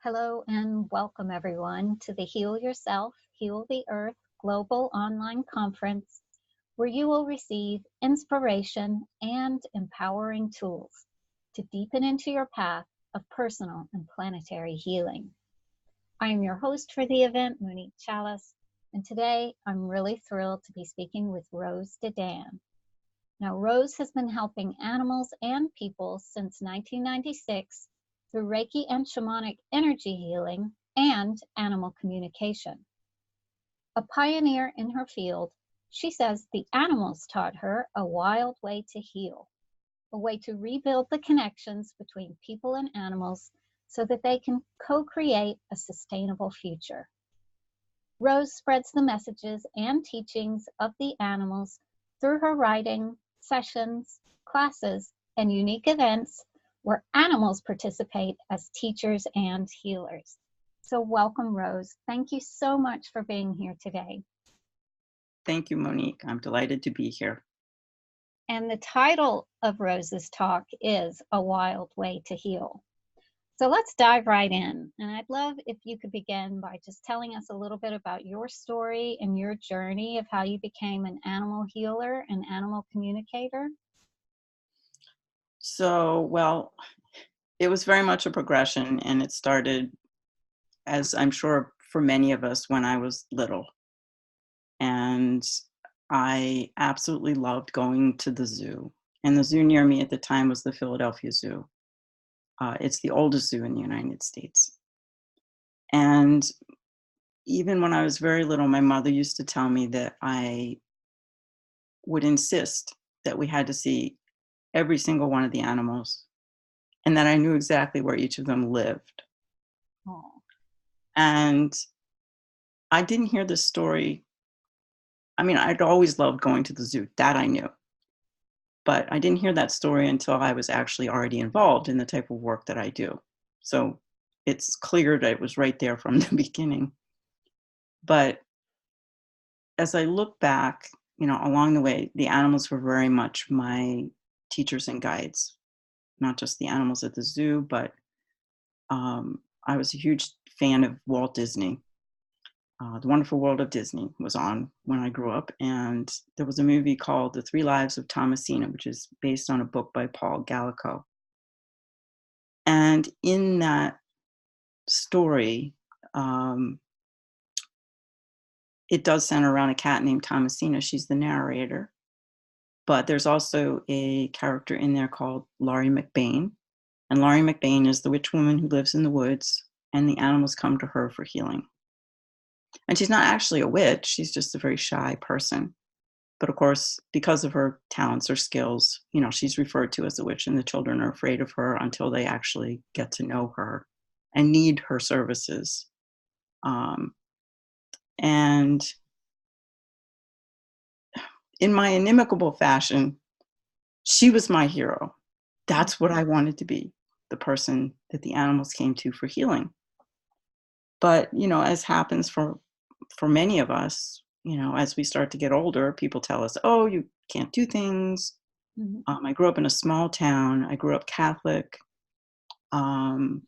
Hello and welcome everyone to the Heal Yourself, Heal the Earth Global Online Conference, where you will receive inspiration and empowering tools to deepen into your path of personal and planetary healing. I am your host for the event, Monique Chalice, and today I'm really thrilled to be speaking with Rose Dedan. Now, Rose has been helping animals and people since 1996 through Reiki and shamanic energy healing and animal communication. A pioneer in her field, she says the animals taught her a wild way to heal, a way to rebuild the connections between people and animals so that they can co-create a sustainable future. Rose spreads the messages and teachings of the animals through her writing, sessions, classes, and unique events where animals participate as teachers and healers. So welcome, Rose. Thank you so much for being here today. Thank you, Monique. I'm delighted to be here. And the title of Rose's talk is A Wild Way to Heal. So let's dive right in. And I'd love if you could begin by just telling us a little bit about your story and your journey of how you became an animal healer and animal communicator. It was very much a progression, and it started, as I'm sure for many of us, when I was little. And I absolutely loved going to the zoo. And the zoo near me at the time was the Philadelphia Zoo. It's the oldest zoo in the United States. And even when I was very little, my mother used to tell me that I would insist that we had to see every single one of the animals and that I knew exactly where each of them lived. Oh, And I didn't hear this story. I mean, I'd always loved going to the zoo, that I knew. But I didn't hear that story until I was actually already involved in the type of work that I do. So it's clear that it was right there from the beginning. But as I look back, along the way, the animals were very much my teachers and guides, not just the animals at the zoo, but I was a huge fan of Walt Disney. The Wonderful World of Disney was on when I grew up, and there was a movie called The Three Lives of Thomasina, which is based on a book by Paul Gallico. And in that story, it does center around a cat named Thomasina. She's the narrator. But there's also a character in there called Laurie McBain. And Laurie McBain is the witch woman who lives in the woods, and the animals come to her for healing. And she's not actually a witch, she's just a very shy person. But of course, because of her talents or skills, she's referred to as a witch, and the children are afraid of her until they actually get to know her and need her services. And in my inimicable fashion, she was my hero. That's what I wanted to be, the person that the animals came to for healing. But, as happens for many of us, as we start to get older, people tell us, oh, you can't do things. I grew up in a small town. I grew up Catholic. And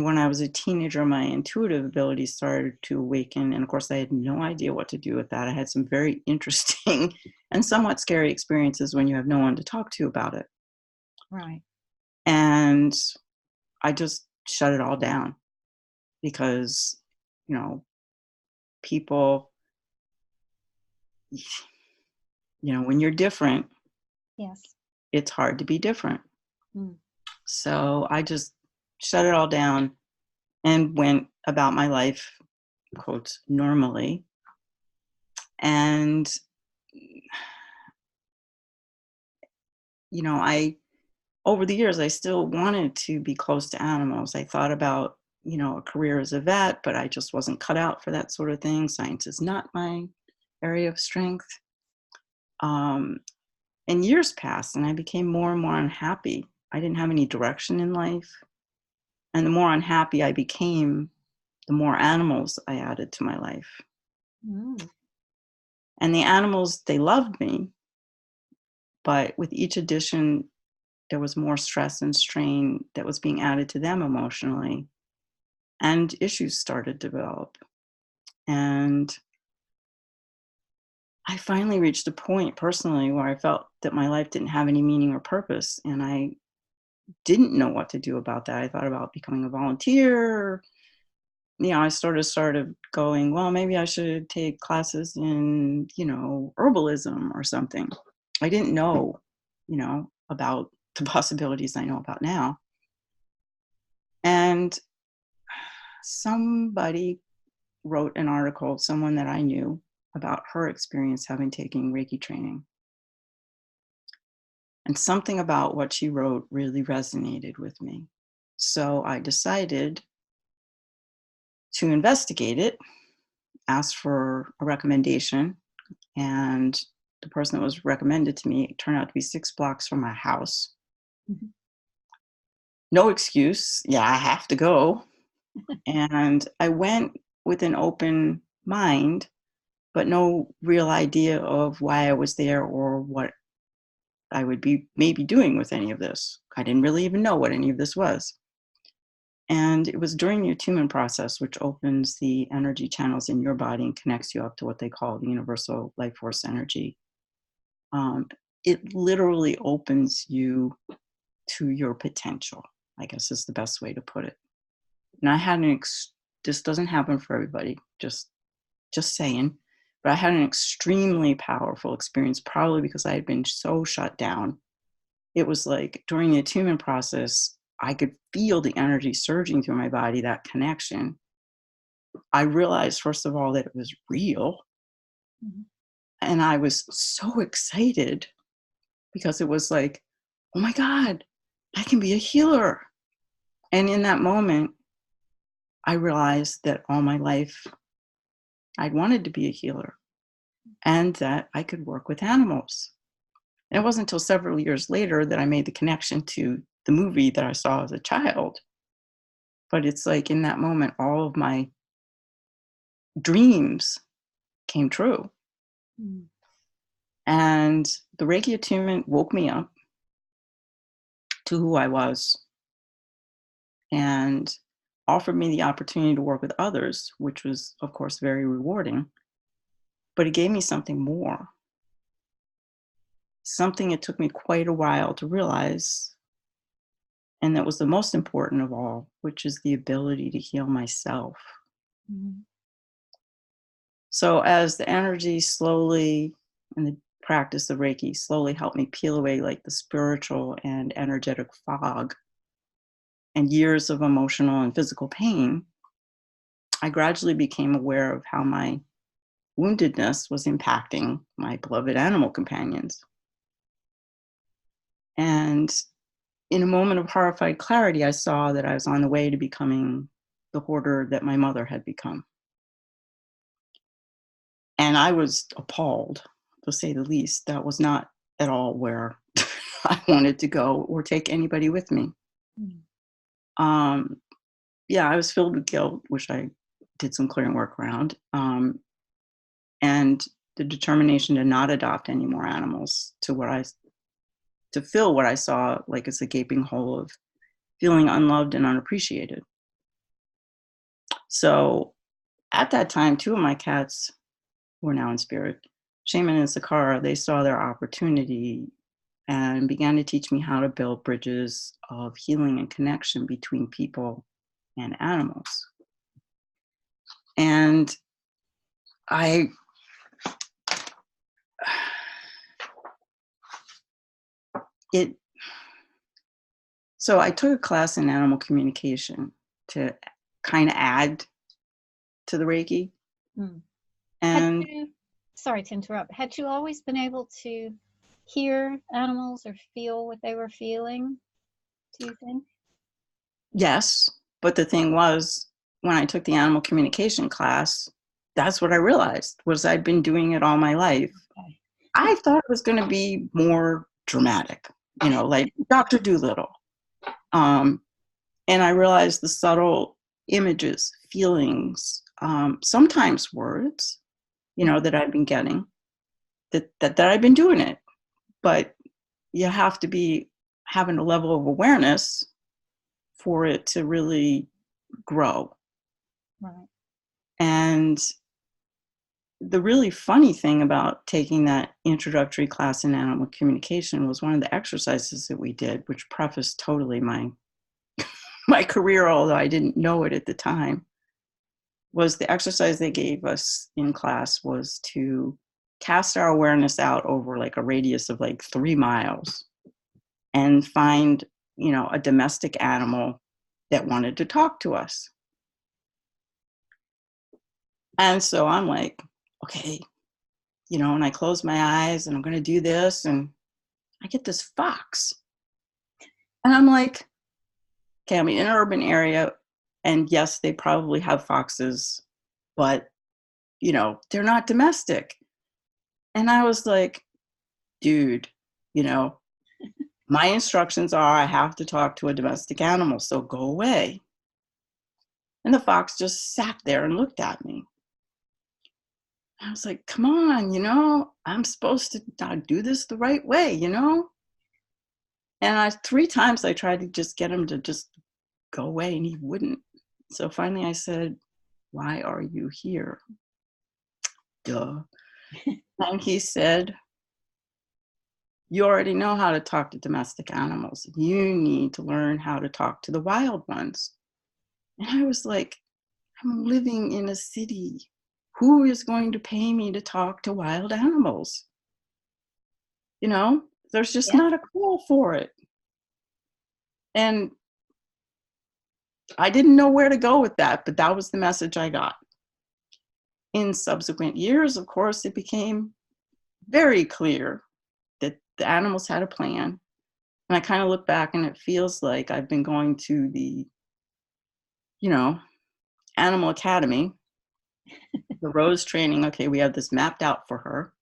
when I was a teenager, my intuitive abilities started to awaken. And of course, I had no idea what to do with that. I had some very interesting and somewhat scary experiences when you have no one to talk to about it. right. And I just shut it all down because, people, when you're different, Yes. it's hard to be different. Mm. So I just shut it all down and went about my life, quote, normally. And, over the years, I still wanted to be close to animals. I thought about, a career as a vet, but I just wasn't cut out for that sort of thing. Science is not my area of strength. And years passed, and I became more and more unhappy. I didn't have any direction in life. And the more unhappy I became, the more animals I added to my life. Mm. And the animals, they loved me, but with each addition, there was more stress and strain that was being added to them emotionally. and issues started to develop. And I finally reached a point personally where I felt that my life didn't have any meaning or purpose, and I didn't know what to do about that. I thought about becoming a volunteer. I started going, well, maybe I should take classes in, herbalism or something. I didn't know, about the possibilities I know about now. And somebody wrote an article, someone that I knew, about her experience having taken Reiki training. And something about what she wrote really resonated with me. So I decided to investigate it, asked for a recommendation, and the person that was recommended to me turned out to be 6 blocks from my house. Mhm. No excuse. Yeah, I have to go. And I went with an open mind, but no real idea of why I was there or what I would be maybe doing with any of this. I didn't really even know what any of this was. And it was during the attunement process, which opens the energy channels in your body and connects you up to what they call the universal life force energy. Um, it literally opens you to your potential, I guess is the best way to put it. And I had this doesn't happen for everybody, just saying, but I had an extremely powerful experience, probably because I had been so shut down. It was like during the attunement process, I could feel the energy surging through my body, that connection. I realized, first of all, that it was real. Mhm. And I was so excited because it was like, oh my God, I can be a healer. And in that moment, I realized that all my life I'd wanted to be a healer and that I could work with animals. And it wasn't until several years later that I made the connection to the movie that I saw as a child. But it's like in that moment, all of my dreams came true. Mm. And the Reiki attunement woke me up to who I was and offered me the opportunity to work with others, which was, of course, very rewarding. But it gave me something more, something it took me quite a while to realize. And that was the most important of all, which is the ability to heal myself. Mhm. So as the energy slowly and the practice of Reiki slowly helped me peel away like the spiritual and energetic fog and years of emotional and physical pain, I gradually became aware of how my woundedness was impacting my beloved animal companions. And in a moment of horrified clarity, I saw that I was on the way to becoming the hoarder that my mother had become. And I was appalled, to say the least. That was not at all where I wanted to go or take anybody with me. Mm. Um, yeah, I was filled with guilt, which I did some clearing work around, and the determination to not adopt any more animals to fill what I saw like as a gaping hole of feeling unloved and unappreciated. So at that time, 2 of my cats who are now in spirit, Shaman and Sakara, they saw their opportunity and began to teach me how to build bridges of healing and connection between people and animals. And I it so I took a class in animal communication to kind of add to the Reiki. Mm. Had And you, sorry to interrupt, had you always been able to hear animals or feel what they were feeling, do you think? yes, but the thing was, when I took the animal communication class, that's what I realized was I'd been doing it all my life. Okay. I thought it was going to be more dramatic, like Dr. Dolittle. Um, and I realized the subtle images, feelings, sometimes words, that I've been getting, that I've been doing it. But you have to be having a level of awareness for it to really grow. Right. And the really funny thing about taking that introductory class in animal communication was one of the exercises that we did, which prefaced totally my career, although I didn't know it at the time, was the exercise they gave us in class was to cast our awareness out over like a radius of like 3 miles and find, a domestic animal that wanted to talk to us. And so I'm like, okay, and I close my eyes and I'm going to do this. And I get this fox. And I'm like, okay, I'm in an urban area. And yes, they probably have foxes, but, they're not domestic. And I was like, dude, you know, my instructions are I have to talk to a domestic animal, so go away. And the fox just sat there and looked at me. I was like, come on, I'm supposed to do this the right way. And 3 times I tried to just get him to just go away and he wouldn't. So finally I said, why are you here? Duh. And he said, you already know how to talk to domestic animals. You need to learn how to talk to the wild ones. And I was like, I'm living in a city. Who is going to pay me to talk to wild animals? There's just Yeah. not a call for it. And I didn't know where to go with that, but that was the message I got. In subsequent years, of course, it became very clear that the animals had a plan. And I kind of look back and it feels like I've been going to the, animal academy, the Rose training. Okay, we have this mapped out for her.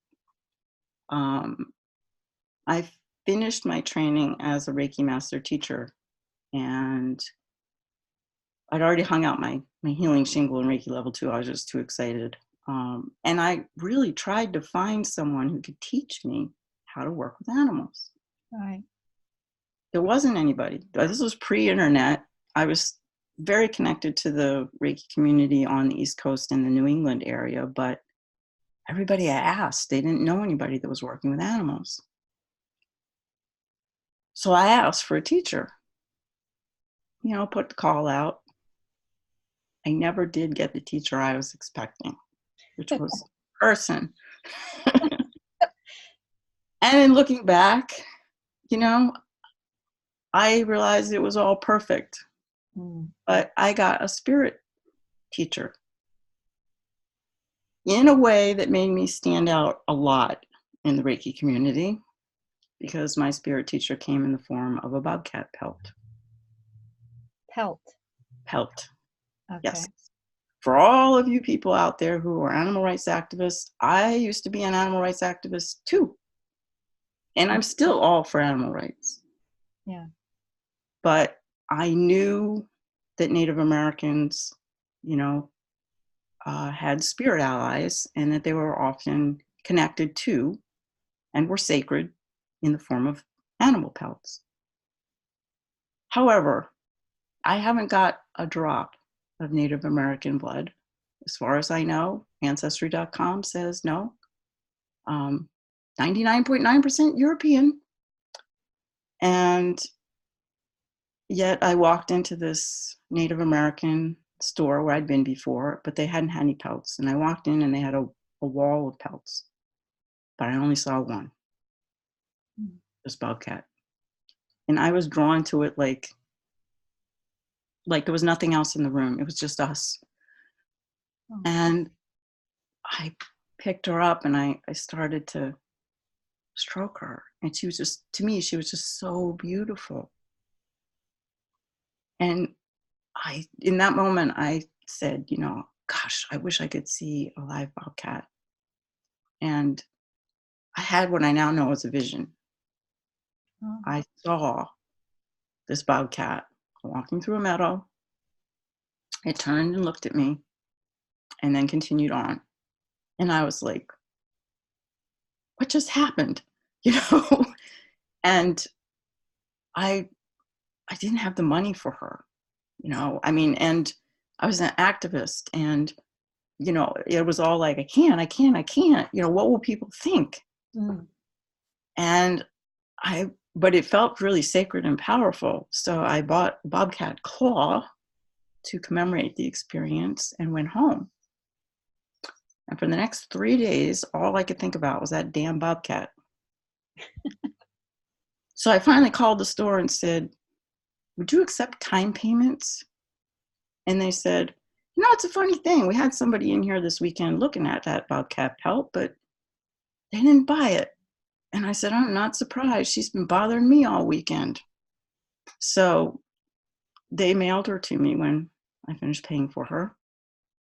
I finished my training as a Reiki master teacher, and I'd already hung out my healing shingle in Reiki level 2. I was just too excited. And I really tried to find someone who could teach me how to work with animals. Right. There wasn't anybody. This was pre-internet. I was very connected to the Reiki community on the East Coast and the New England area, but everybody I asked, they didn't know anybody that was working with animals. So I asked for a teacher, put the call out. I never did get the teacher I was expecting, which was a person. And in looking back, I realized it was all perfect. But I got a spirit teacher in a way that made me stand out a lot in the Reiki community, because my spirit teacher came in the form of a bobcat pelt. Pelt. Okay. Yes. For all of you people out there who are animal rights activists, I used to be an animal rights activist too. And I'm still all for animal rights. Yeah. But I knew that Native Americans, had spirit allies, and that they were often connected to and were sacred in the form of animal pelts. However, I haven't got a drop of Native American blood. As far as I know, Ancestry.com says no. 99.9% European. And yet I walked into this Native American store where I'd been before, but they hadn't had any pelts. And I walked in and they had a wall of pelts, but I only saw one, this bobcat. And I was drawn to it like there was nothing else in the room. It was just us. Oh. And I picked her up and I started to stroke her. And she was just, to me, she was just so beautiful. And in that moment, I said, gosh, I wish I could see a live bobcat. And I had what I now know as a vision. Oh. I saw this bobcat walking through a meadow. It turned and looked at me and then continued on. And I was like, what just happened? And I didn't have the money for her, and I was an activist, and it was all like, I can't, what will people think? Mm. And but it felt really sacred and powerful. So I bought bobcat claw to commemorate the experience and went home. And for the next 3 days, all I could think about was that damn bobcat. So I finally called the store and said, would you accept time payments? And they said, it's a funny thing. We had somebody in here this weekend looking at that bobcat pelt, but they didn't buy it. And I said, I'm not surprised. She's been bothering me all weekend. So they mailed her to me when I finished paying for her.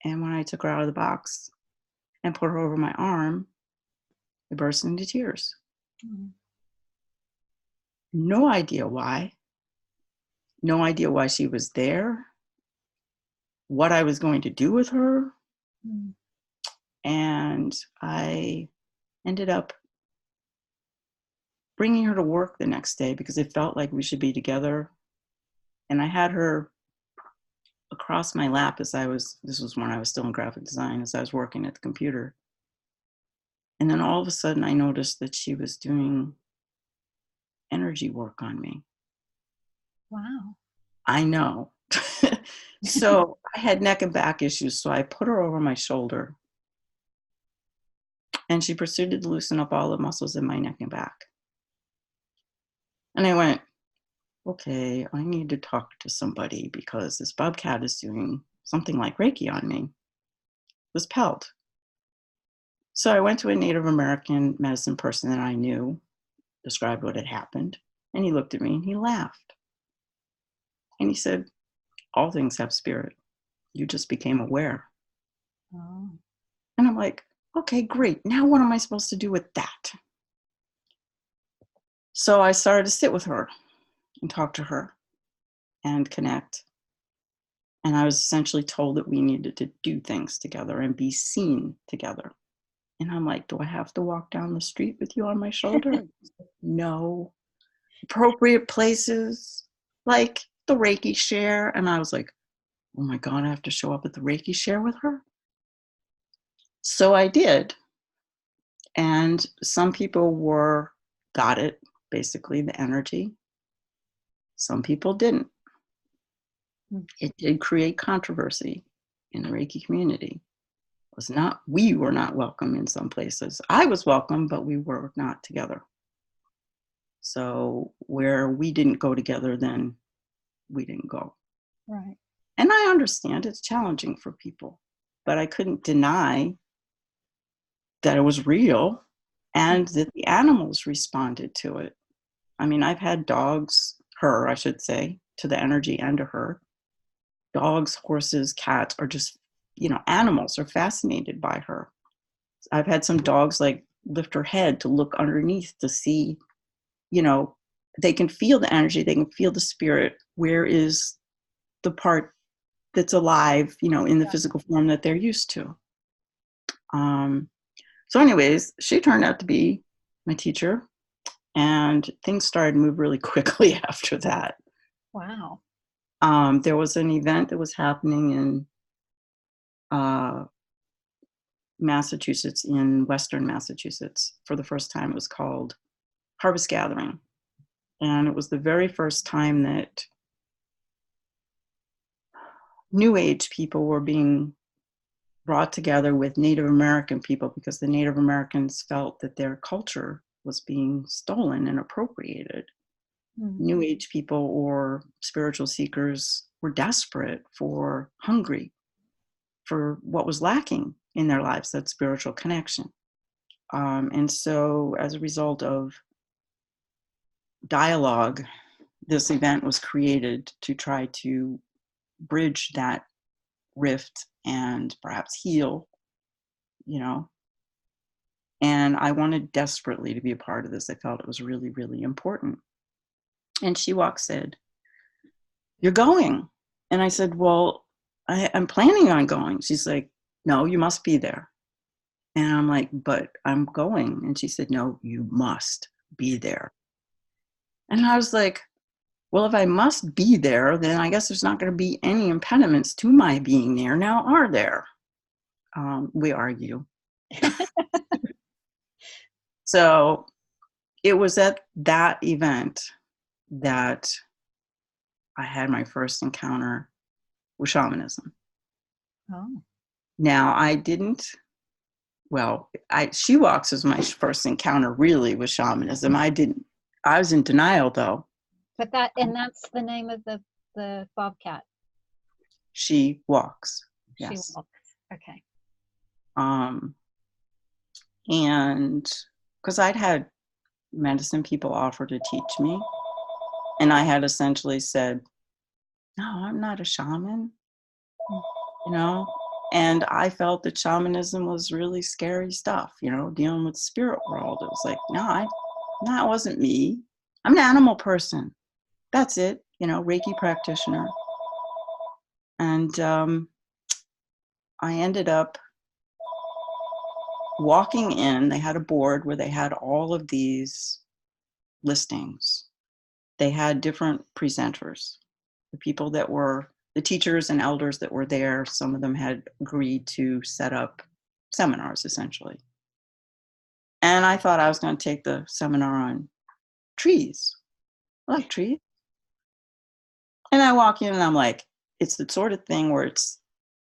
And when I took her out of the box and put her over my arm, I burst into tears. Mm. No idea why. No idea why she was there, what I was going to do with her. Mm. And I ended up bringing her to work the next day because it felt like we should be together. And I had her across my lap this was when I was still in graphic design, as I was working at the computer. And then all of a sudden I noticed that she was doing energy work on me. Wow. I know. So I had neck and back issues. So I put her over my shoulder and she proceeded to loosen up all the muscles in my neck and back. And I went, okay, I need to talk to somebody because this bobcat is doing something like Reiki on me, this pelt. So I went to a Native American medicine person that I knew, described what had happened, and he looked at me and he laughed. And he said, all things have spirit. You just became aware. Oh. And I'm like, okay, great. Now what am I supposed to do with that? So I started to sit with her and talk to her and connect. And I was essentially told that we needed to do things together and be seen together. And I'm like, do I have to walk down the street with you on my shoulder? No. Appropriate places, like the Reiki share. And I was like, oh my God, I have to show up at the Reiki share with her? So I did. And some people got it, basically the energy. Some people didn't. Mm. It did create controversy in the Reiki community. We were not welcome in some places. I was welcome, but we were not together. So where we didn't go together, then we didn't go. Right. And I understand it's challenging for people, but I couldn't deny that it was real and that the animals responded to it. I mean, I've had dogs, her, I should say, to the energy and to her. Dogs, horses, cats are just, animals are fascinated by her. I've had some dogs like lift her head to look underneath to see, they can feel the energy, they can feel the spirit. Where is the part that's alive, in the physical form that they're used to? So anyways, she turned out to be my teacher, and things started to move really quickly after that. Wow. There was an event that was happening in Massachusetts, in Western Massachusetts. For the first time, it was called Harvest Gathering. And it was the very first time that New Age people were being brought together with Native American people because the Native Americans felt that their culture was being stolen and appropriated. Mm. New Age people or spiritual seekers were desperate, hungry for what was lacking in their lives, that spiritual connection. And so as a result of dialogue, this event was created to try to bridge that rift and perhaps heal, and I wanted desperately to be a part of this. I felt it was really, really important. And Shiwak said, you're going. And I said, well, I'm planning on going. She's like, no, you must be there. And I'm like, but I'm going. And she said, no, you must be there. And I was like, Well, if I must be there, then I guess there's not going to be any impediments to my being there. Now, are there? We argue. So it was at that event that I had my first encounter with shamanism. Oh, Now, I didn't, well, she walks was my first encounter really with shamanism. I was in denial though. but that's the name of the bobcat. She walks, She yes. walks. Okay. Um, and because I'd had medicine people offer to teach me, and I had essentially said, no, I'm not a shaman, you know. And I felt that shamanism was really scary stuff, dealing with the spirit world. It was like, no, that wasn't me. I'm an animal person. That's it, Reiki practitioner. And I ended up walking in. They had a board where they had all of these listings. They had different presenters, the people that were the teachers and elders that were there. Some of them had agreed to set up seminars, essentially. And I thought I was going to take the seminar on trees. I like trees. And I walk in and I'm like, it's the sort of thing where it's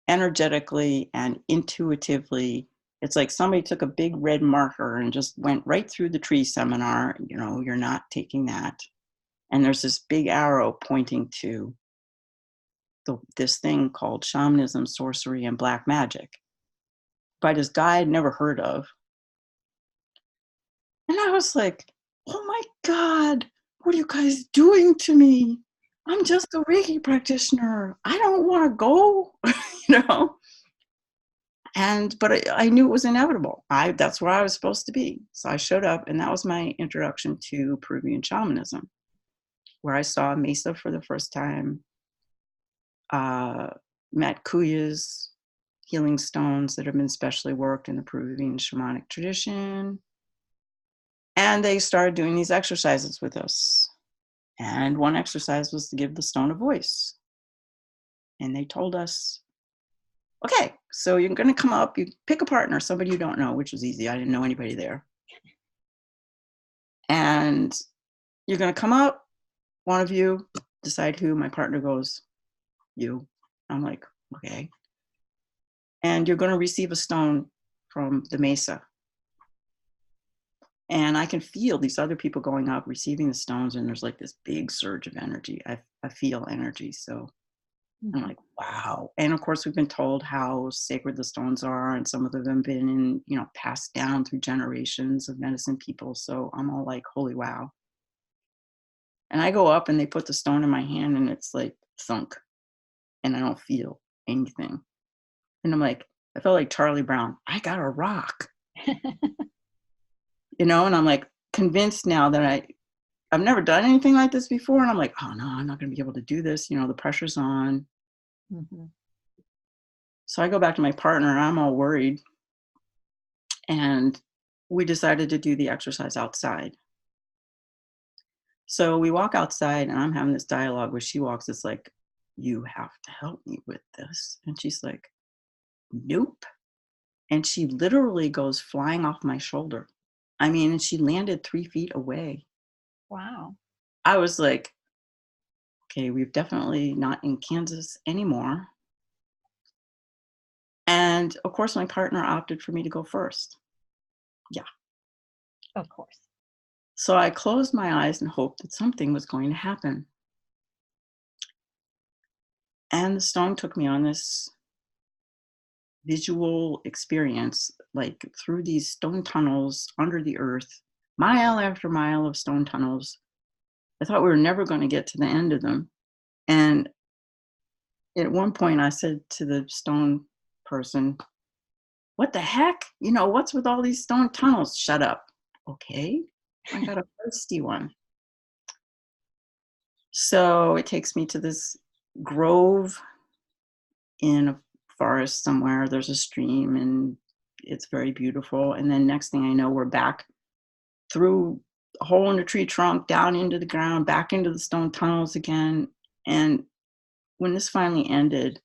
energetically and intuitively, it's like somebody took a big red marker and just went right through the tree seminar. You're not taking that. And there's this big arrow pointing to this thing called shamanism, sorcery, and black magic by this guy I'd never heard of. And I was like, oh my God, what are you guys doing to me? I'm just a Reiki practitioner. I don't want to go, you know? But I knew it was inevitable. That's where I was supposed to be. So I showed up, and that was my introduction to Peruvian shamanism, where I saw Mesa for the first time, met Kuyas, healing stones that have been specially worked in the Peruvian shamanic tradition. And they started doing these exercises with us. And one exercise was to give the stone a voice. And they told us, okay, so you're going to come up, you pick a partner, somebody you don't know, which was easy. I didn't know anybody there. And you're going to come up, one of you, decide who. My partner goes, you. I'm like, okay. And you're going to receive a stone from the mesa. And I can feel these other people going up, receiving the stones, and there's like this big surge of energy. I feel energy. So I'm like, wow. And of course, we've been told how sacred the stones are, and some of them have been passed down through generations of medicine people. So I'm all like, holy wow. And I go up and they put the stone in my hand and it's like thunk, and I don't feel anything. And I'm like, I felt like Charlie Brown. I got a rock, and I'm like convinced now that I've never done anything like this before. And I'm like, oh no, I'm not going to be able to do this. The pressure's on. Mm-hmm. So I go back to my partner and I'm all worried. And we decided to do the exercise outside. So we walk outside and I'm having this dialogue where she walks. It's like, you have to help me with this. And she's like, nope. And she literally goes flying off my shoulder. I mean, and she landed 3 feet away. Wow. I was like, okay, we're definitely not in Kansas anymore. And of course, my partner opted for me to go first. Yeah. Of course. So I closed my eyes and hoped that something was going to happen. And the stone took me on this visual experience, like through these stone tunnels under the earth, mile after mile of stone tunnels. I thought we were never going to get to the end of them. And at one point I said to the stone person, what the heck? What's with all these stone tunnels? Shut up. Okay. I got a thirsty one. So it takes me to this grove in a forest somewhere. There's a stream and it's very beautiful. And then next thing I know, we're back through a hole in the tree trunk, down into the ground, back into the stone tunnels again. And when this finally ended,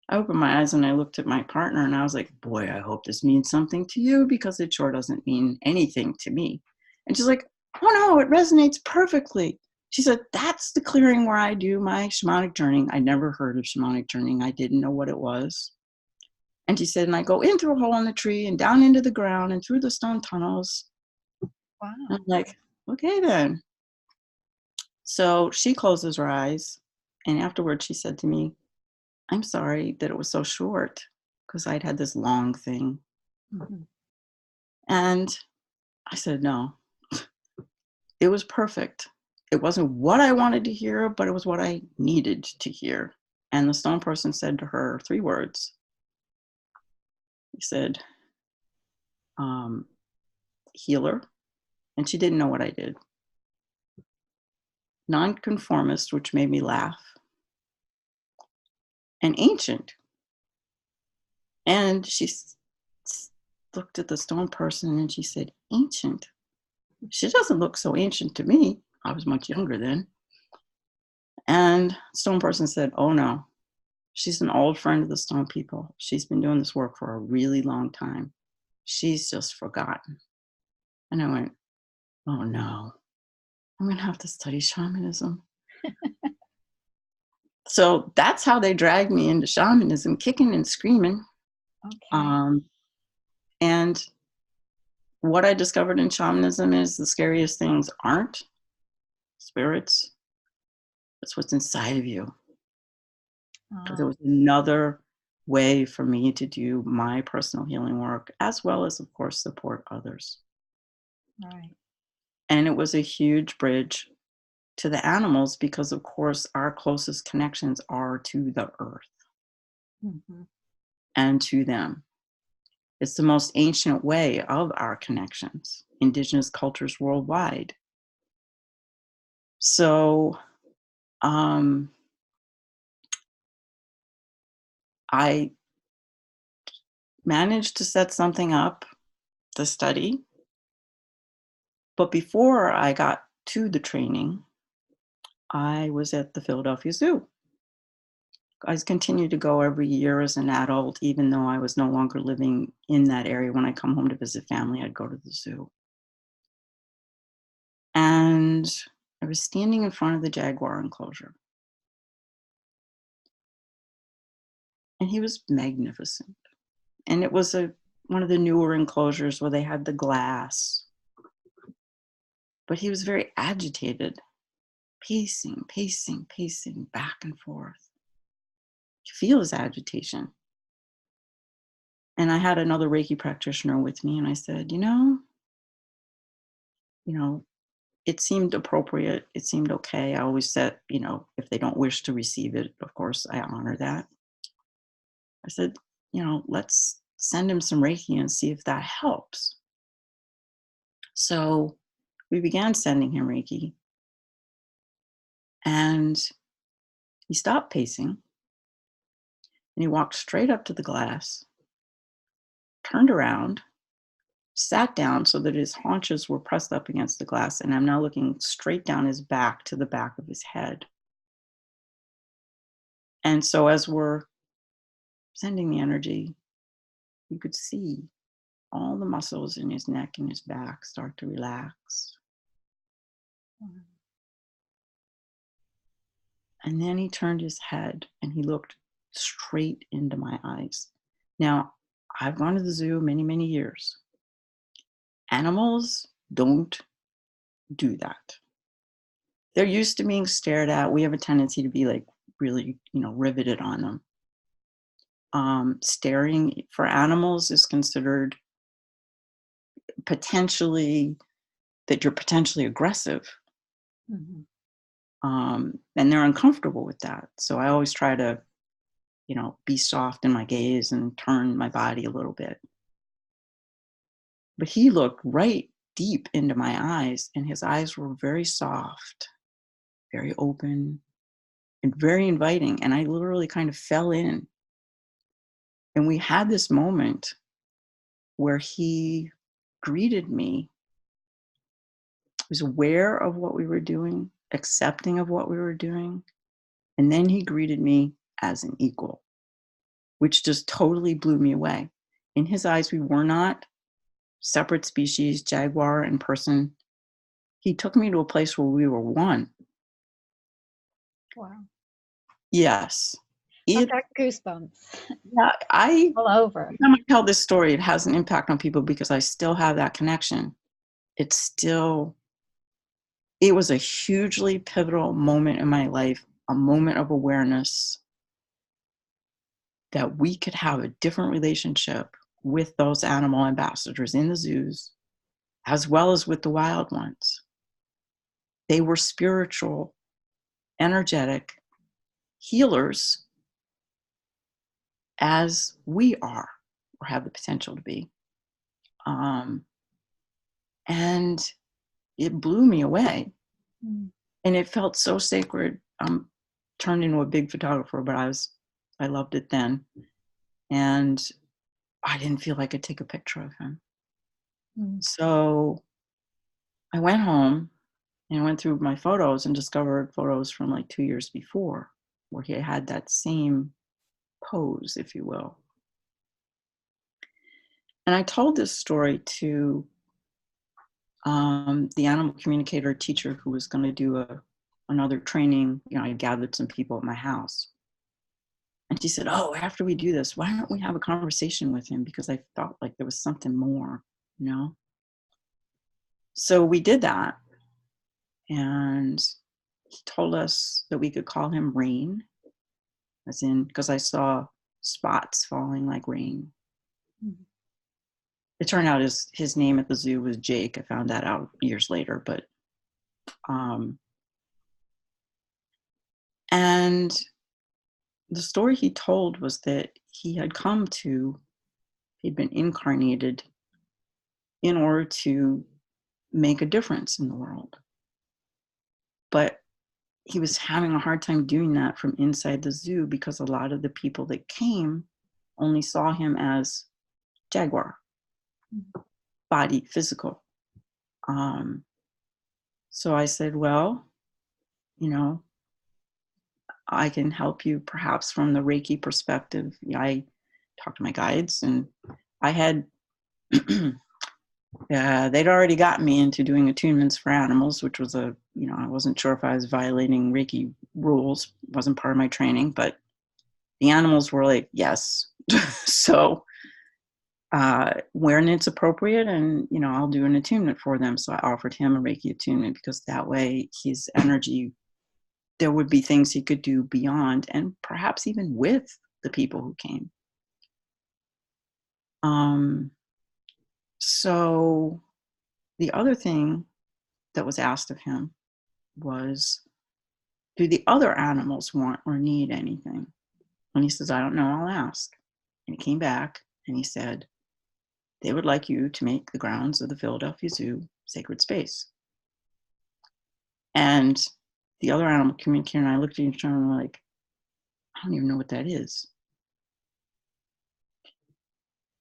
I opened my eyes and I looked at my partner and I was like, boy, I hope this means something to you, because it sure doesn't mean anything to me. And she's like, oh no, it resonates perfectly. She said, that's the clearing where I do my shamanic journeying. I never heard of shamanic journeying. I didn't know what it was. And she said, and I go in through a hole in the tree and down into the ground and through the stone tunnels. Wow. And I'm like, okay then. So she closes her eyes. And afterwards she said to me, I'm sorry that it was so short, because I'd had this long thing. Mm-hmm. And I said, no, it was perfect. It wasn't what I wanted to hear, but it was what I needed to hear. And the stone person said to her 3 words. He said, healer. And she didn't know what I did. Nonconformist, which made me laugh. And ancient. And she looked at the stone person and she said, ancient. She doesn't look so ancient to me. I was much younger then. And stone person said, oh no, she's an old friend of the stone people. She's been doing this work for a really long time. She's just forgotten. And I went, oh no, I'm going to have to study shamanism. So that's how they dragged me into shamanism, kicking and screaming. Okay. And what I discovered in shamanism is the scariest things aren't spirits. It's what's inside of you. Because it was another way for me to do my personal healing work, as well as, of course, support others. Right. And it was a huge bridge to the animals, because, of course, our closest connections are to the earth Mm-hmm. and to them. It's the most ancient way of our connections, indigenous cultures worldwide. So I managed to set something up to study. But before I got to the training, I was at the Philadelphia Zoo. I continued to go every year as an adult, even though I was no longer living in that area. When I come home to visit family, I'd go to the zoo. And I was standing in front of the jaguar enclosure. And he was magnificent. And it was one of the newer enclosures where they had the glass. But he was very agitated, pacing, pacing, pacing back and forth. You feel his agitation. And I had another Reiki practitioner with me, and I said, it seemed appropriate. It seemed okay. I always said, if they don't wish to receive it, of course, I honor that. I said, let's send him some Reiki and see if that helps. So we began sending him Reiki, and he stopped pacing, and he walked straight up to the glass, turned around, sat down so that his haunches were pressed up against the glass, and I'm now looking straight down his back to the back of his head. And so as we're sending the energy, you could see all the muscles in his neck and his back start to relax. Mm-hmm. And then he turned his head and he looked straight into my eyes. Now, I've gone to the zoo many, many years. Animals don't do that. They're used to being stared at. We have a tendency to be like really, riveted on them. Staring for animals is considered potentially that you're potentially aggressive. Mm-hmm. And they're uncomfortable with that. So I always try to, be soft in my gaze and turn my body a little bit. But he looked right deep into my eyes, and his eyes were very soft, very open, and very inviting. And I literally kind of fell in. And we had this moment where he greeted me was aware of what we were doing, accepting of what we were doing. And then he greeted me as an equal, which just totally blew me away. In his eyes, we were not separate species, jaguar and person. He took me to a place where we were one. Wow. Yes. I've It, got goosebumps yeah, all over. every time I tell this story, it has an impact on people because I still have that connection. It's still, it was a hugely pivotal moment in my life, a moment of awareness that we could have a different relationship with those animal ambassadors in the zoos, as well as with the wild ones. They were spiritual, energetic healers as we are, or have the potential to be. And it blew me away. Mm. And it felt so sacred. I'm turned into a big photographer, but I loved it then. And I didn't feel I could take a picture of him. Mm. So I went home and I went through my photos and discovered photos from like 2 years before where he had that same pose, if you will. And I told this story to the animal communicator teacher who was going to do another training. You know, I gathered some people at my house. And she said, "Oh, after we do this, why don't we have a conversation with him? Because I felt like there was something more, you know?" So we did that. And he told us that we could call him Rain, as in, because I saw spots falling like rain. Mm. It turned out his name at the zoo was Jake. I found that out years later. But, and the story he told was that he'd been incarnated in order to make a difference in the world. But he was having a hard time doing that from inside the zoo because a lot of the people that came only saw him as jaguar, body, physical. So I said, well, you know, I can help you perhaps from the Reiki perspective. I talked to my guides, and I had they'd already gotten me into doing attunements for animals, which was I wasn't sure if I was violating Reiki rules. It wasn't part of my training, but the animals were like, yes. So when it's appropriate, and I'll do an attunement for them. So I offered him a Reiki attunement because that way his energy, there would be things he could do beyond and perhaps even with the people who came. So the other thing that was asked of him was, do the other animals want or need anything? And he says, I don't know, I'll ask. And he came back and he said, they would like you to make the grounds of the Philadelphia Zoo sacred space. And the other animal communicator and I looked at each other and were like, I don't even know what that is.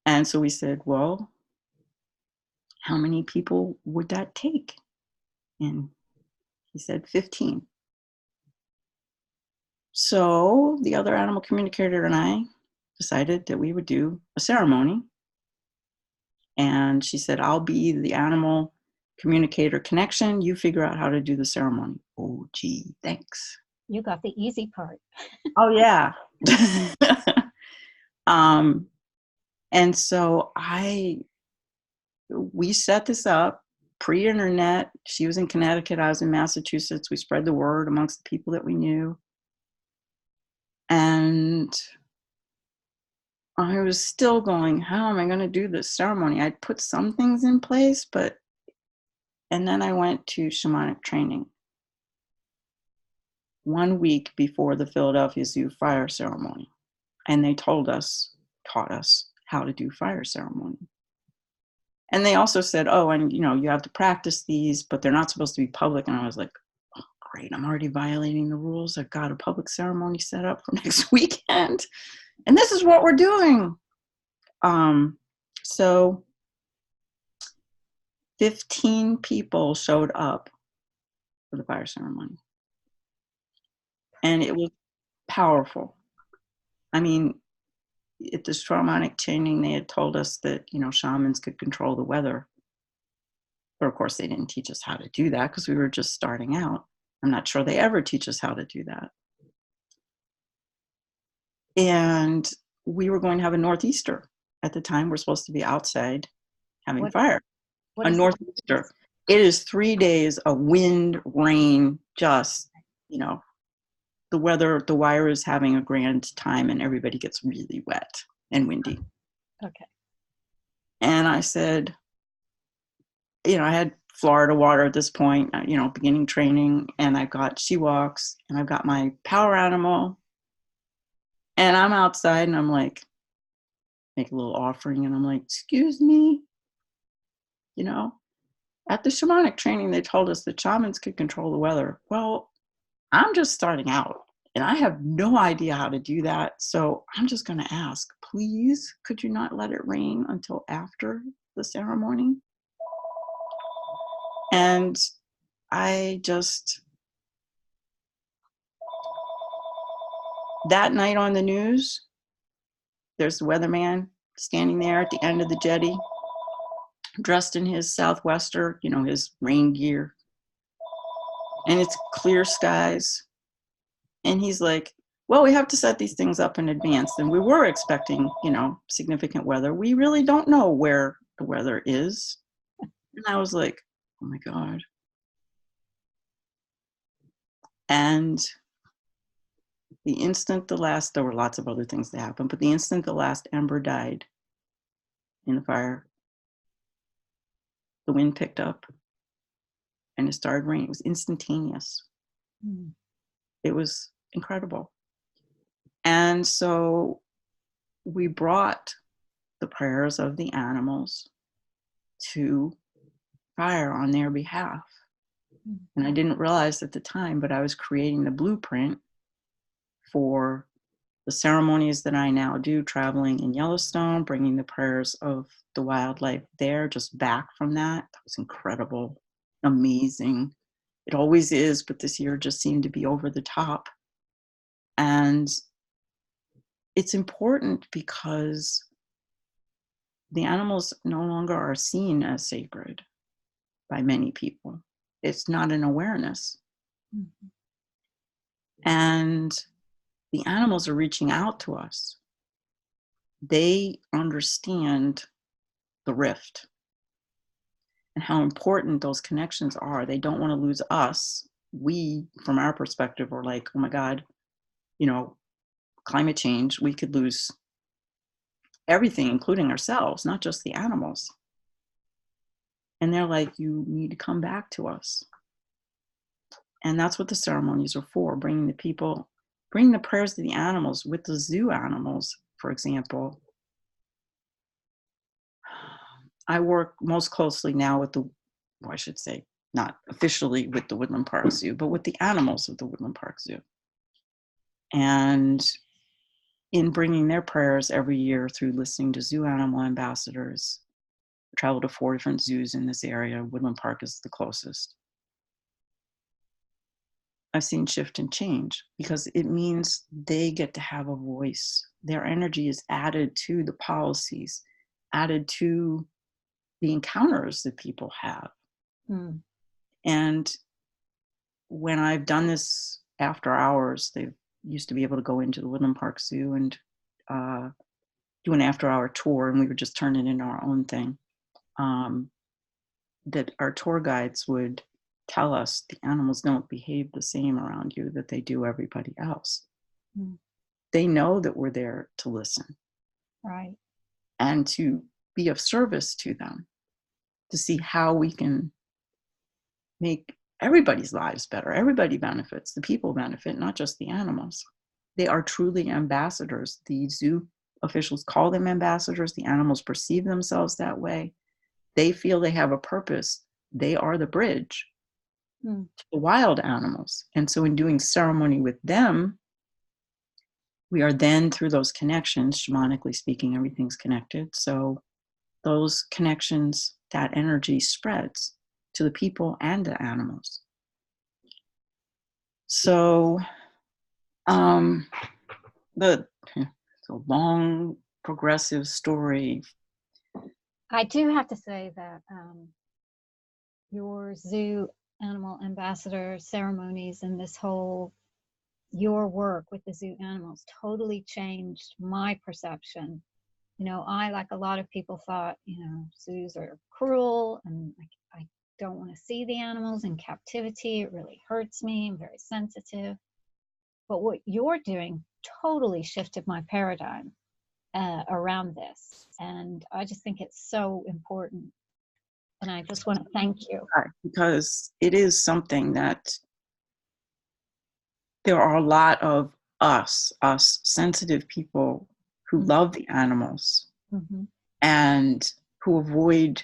And so we said, well, how many people would that take? And he said 15. So the other animal communicator and I decided that we would do a ceremony. And she said, I'll be the animal communicator connection. You figure out how to do the ceremony. Oh, gee, thanks. You got the easy part. Oh, yeah. And so we set this up pre-internet. She was in Connecticut, I was in Massachusetts. We spread the word amongst the people that we knew. And I was still going, how am I going to do this ceremony? I'd put some things in place, and then I went to shamanic training 1 week before the Philadelphia Zoo fire ceremony. And they taught us how to do fire ceremony. And they also said, oh, and you have to practice these, but they're not supposed to be public. And I was like, oh, great, I'm already violating the rules. I've got a public ceremony set up for next weekend. And this is what we're doing. So 15 people showed up for the fire ceremony. And it was powerful. I mean, at the shamanic training, they had told us that, shamans could control the weather. But of course, they didn't teach us how to do that because we were just starting out. I'm not sure they ever teach us how to do that. And we were going to have a northeaster. At the time, we're supposed to be outside having fire. What A is northeaster. It is 3 days of wind, rain, just, the weather, the wire is having a grand time and everybody gets really wet and windy. Okay. And I said, I had Florida water at this point, beginning training, and I've got she walks and I've got my power animal. And I'm outside and I'm like, make a little offering. And I'm like, excuse me, at the shamanic training, they told us that shamans could control the weather. Well, I'm just starting out and I have no idea how to do that. So I'm just going to ask, please, could you not let it rain until after the ceremony? And I just, that night on the news, there's the weatherman standing there at the end of the jetty, dressed in his Southwester, his rain gear. And it's clear skies. And he's like, well, we have to set these things up in advance. And we were expecting, significant weather. We really don't know where the weather is. And I was like, oh my God. And the instant there were lots of other things that happened, but the instant the last ember died in the fire, the wind picked up and it started raining. It was instantaneous. Mm. It was incredible. And so we brought the prayers of the animals to fire on their behalf. Mm. And I didn't realize at the time, but I was creating the blueprint for the ceremonies that I now do, traveling in Yellowstone, bringing the prayers of the wildlife there, just back from that. That was incredible, amazing. It always is, but this year just seemed to be over the top. And it's important because the animals no longer are seen as sacred by many people. It's not an awareness. Mm-hmm. And the animals are reaching out to us. They understand the rift and how important those connections are. They don't want to lose us. We, from our perspective, are like, oh my God, climate change, we could lose everything, including ourselves, not just the animals. And they're like, you need to come back to us. And that's what the ceremonies are for, bringing the prayers of the animals. With the zoo animals, for example, I work most closely now with I should say, not officially with the Woodland Park Zoo, but with the animals of the Woodland Park Zoo. And in bringing their prayers every year through listening to zoo animal ambassadors, I travel to 4 different zoos in this area. Woodland Park is the closest. I've seen shift and change because it means they get to have a voice. Their energy is added to the policies, added to the encounters that people have. Mm. And when I've done this after hours, they used to be able to go into the Woodland Park Zoo and do an after hour tour, and we would just turn it into our own thing. That our tour guides would tell us the animals don't behave the same around you that they do everybody else. Mm. They know that we're there to listen. Right. And to be of service to them, to see how we can make everybody's lives better. Everybody benefits. The people benefit, not just the animals. They are truly ambassadors. The zoo officials call them ambassadors. The animals perceive themselves that way. They feel they have a purpose. They are the bridge to the wild animals. And so in doing ceremony with them, we are then, through those connections, shamanically speaking, everything's connected. So those connections, that energy spreads to the people and the animals. So the it's a long, progressive story. I do have to say that your zoo animal ambassador ceremonies and this whole your work with the zoo animals totally changed my perception. You know, I, like a lot of people, thought, you know, zoos are cruel and I don't want to see the animals in captivity. It really hurts me. I'm very sensitive. But what you're doing totally shifted my paradigm around this. And I just think it's so important. And I just want to thank you. Because it is something that there are a lot of us sensitive people who love the animals and who avoid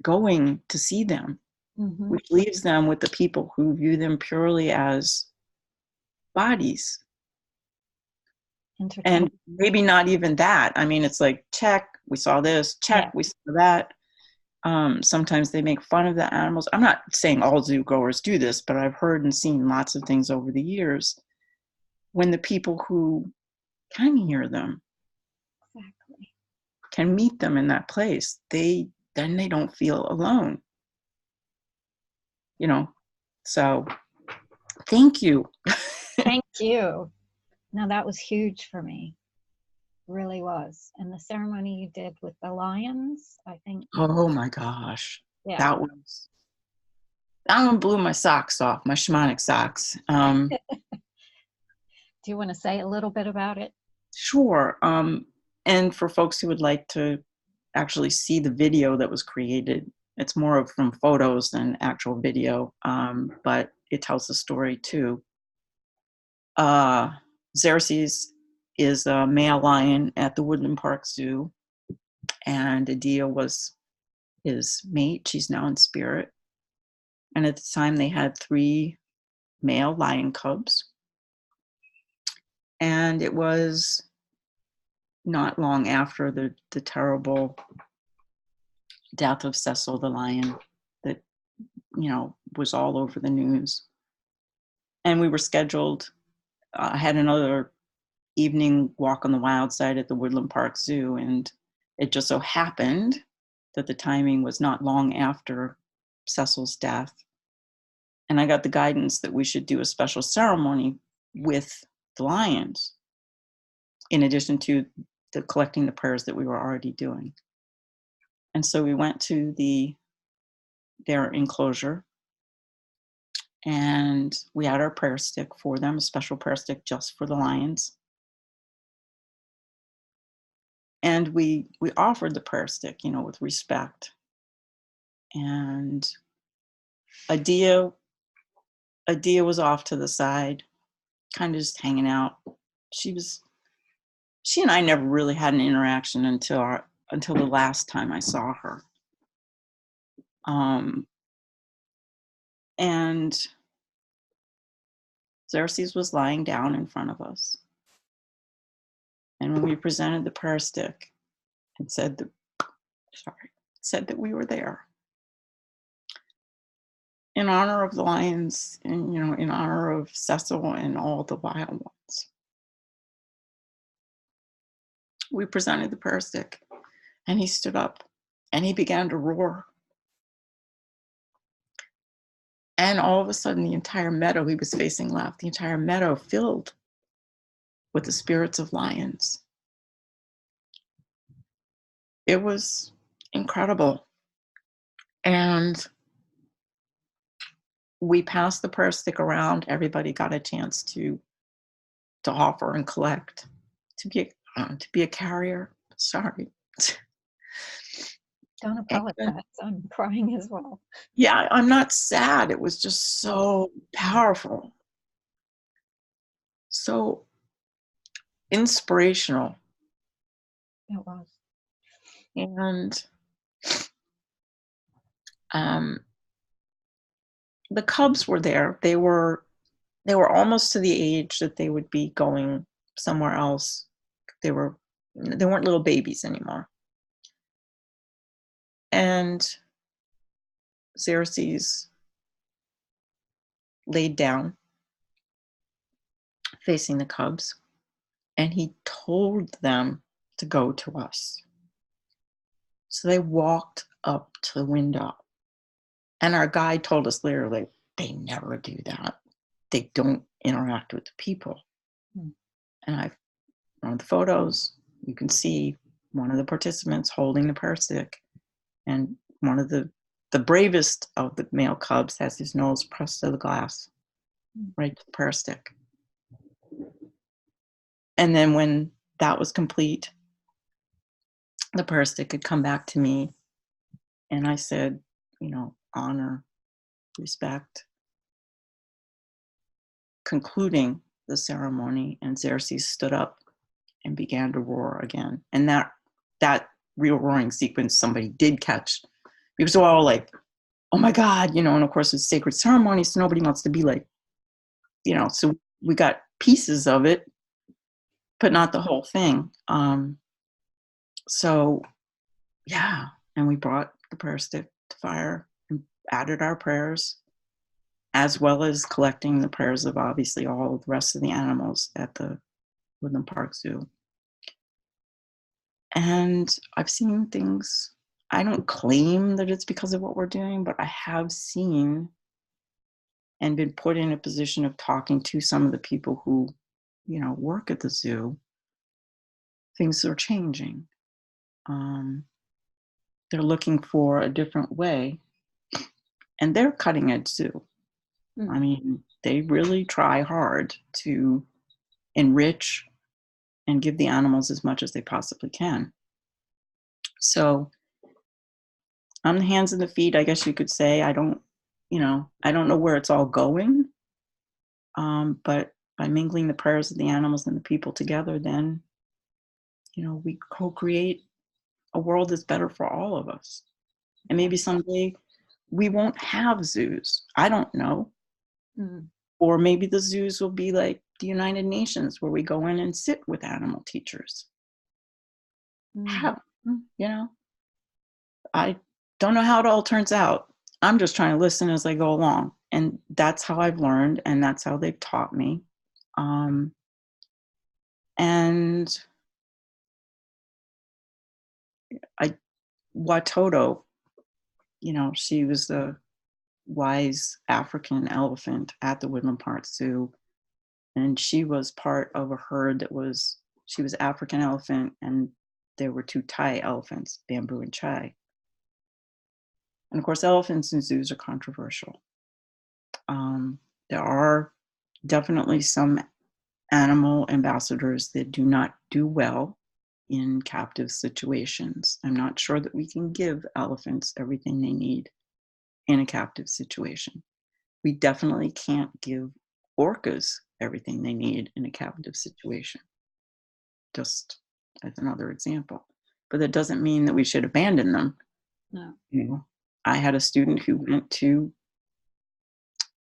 going to see them, which leaves them with the people who view them purely as bodies. And maybe not even that. I mean, it's like, check, we saw this, check, we saw that. Sometimes they make fun of the animals. I'm not saying all zoo goers do this, but I've heard and seen lots of things over the years when the people who can hear them can meet them in that place, then they don't feel alone. You know, so thank you. Thank you. Now that was huge for me. Really was. And the ceremony you did with the lions, I think. Oh my gosh. Yeah. That one blew my socks off, my shamanic socks. Do you want to say a little bit about it? Sure. And for folks who would like to actually see the video that was created, it's more of from photos than actual video, but it tells the story too. Xerxes is a male lion at the Woodland Park Zoo, and Adia was his mate. She's now in spirit. And at the time, they had 3 male lion cubs. And it was not long after the terrible death of Cecil the lion that, you know, was all over the news. And we were scheduled, I had another evening walk on the wild side at the Woodland Park Zoo, and it just so happened that the timing was not long after Cecil's death. And I got the guidance that we should do a special ceremony with the lions, in addition to the collecting the prayers that we were already doing. And so we went to their enclosure, and we had our prayer stick for them, a special prayer stick just for the lions. And we offered the prayer stick, you know, with respect. And Adia was off to the side, kind of just hanging out. She and I never really had an interaction until the last time I saw her. And Xerxes was lying down in front of us. And when we presented the prayer stick, it said that we were there in honor of the lions, and, you know, in honor of Cecil and all the wild ones. We presented the prayer stick, and he stood up and he began to roar. And all of a sudden, the entire meadow, he was facing left, the entire meadow filled with the spirits of lions. It was incredible. And we passed the prayer stick around. Everybody got a chance to offer and collect, to be a carrier. Sorry. Don't apologize. I'm crying as well. Yeah, I'm not sad. It was just so powerful, so inspirational. It was. And the cubs were there. They were almost to the age that they would be going somewhere else. They weren't little babies anymore. And Xerxes laid down facing the cubs, and he told them to go to us. So they walked up to the window. And our guide told us literally, they never do that. They don't interact with the people. Mm. And one of the photos, you can see one of the participants holding the prayer stick, and one of the bravest of the male cubs has his nose pressed to the glass, right to the prayer stick. And then when that was complete, the prayer stick had come back to me, and I said, honor, respect, concluding the ceremony, and Xerxes stood up and began to roar again. And that real roaring sequence somebody did catch, because we're all like, oh my God, and of course it's sacred ceremony, so nobody wants to be like, so we got pieces of it, but not the whole thing. So yeah, and we brought the prayer stick to fire and added our prayers, as well as collecting the prayers of obviously all the rest of the animals at the Woodland Park Zoo. And I've seen things. I don't claim that it's because of what we're doing, but I have seen and been put in a position of talking to some of the people who, work at the zoo. Things are changing. They're looking for a different way, and they're cutting edge zoo. I mean, they really try hard to enrich and give the animals as much as they possibly can. So I'm the hands and the feet, I guess you could say. I don't know where it's all going. But by mingling the prayers of the animals and the people together, then, we co-create a world that's better for all of us. And maybe someday we won't have zoos. I don't know. Mm. Or maybe the zoos will be like the United Nations, where we go in and sit with animal teachers. How? I don't know how it all turns out. I'm just trying to listen as I go along. And that's how I've learned, and that's how they've taught me. And Watoto, she was the wise African elephant at the Woodland Park Zoo. And she was part of a herd she was African elephant, and there were two Thai elephants, Bamboo and Chai. And of course, elephants in zoos are controversial. There are definitely some animal ambassadors that do not do well in captive situations. I'm not sure that we can give elephants everything they need in a captive situation. We definitely can't give orcas everything they need in a captive situation, just as another example. But that doesn't mean that we should abandon them. No. I had a student who went to,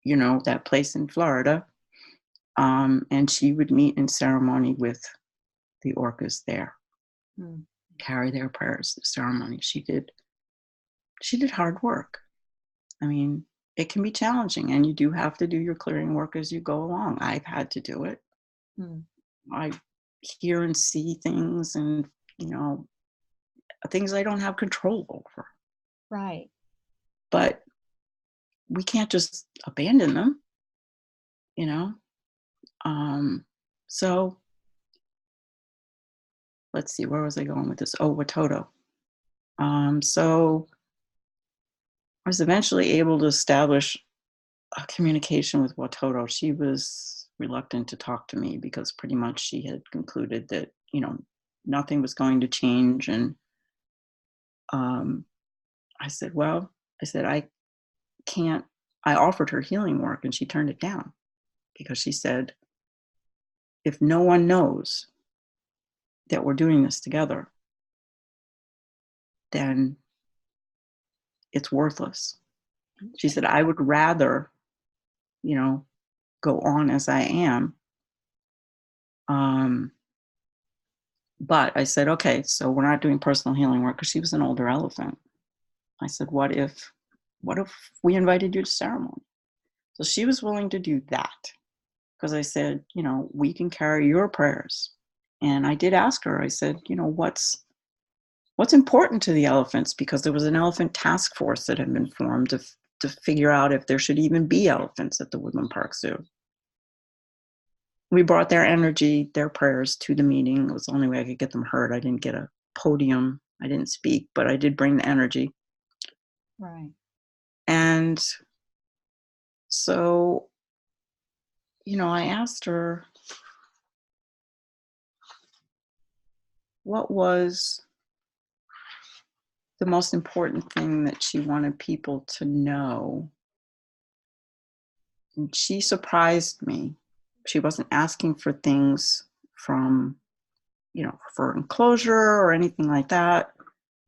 that place in Florida, and she would meet in ceremony with the orcas there, carry their prayers, the ceremony. She did hard work. I mean, it can be challenging, and you do have to do your clearing work as you go along. I've had to do it. I hear and see things, and things I don't have control over. Right. But we can't just abandon them, so let's see, where was I going with this? Oh, Watoto. So I was eventually able to establish a communication with Watoto. She was reluctant to talk to me because pretty much she had concluded that, nothing was going to change. And I said, I can't. I offered her healing work, and she turned it down because she said, if no one knows that we're doing this together, then it's worthless. She said, I would rather, go on as I am. But I said, okay, so we're not doing personal healing work, because she was an older elephant. I said, what if we invited you to ceremony? So she was willing to do that, because I said, we can carry your prayers. And I did ask her, I said, what's important to the elephants? Because there was an elephant task force that had been formed to figure out if there should even be elephants at the Woodland Park Zoo. We brought their energy, their prayers to the meeting. It was the only way I could get them heard. I didn't get a podium. I didn't speak, but I did bring the energy. Right. And so, I asked her, what was the most important thing that she wanted people to know? And she surprised me. She wasn't asking for things from, for enclosure or anything like that.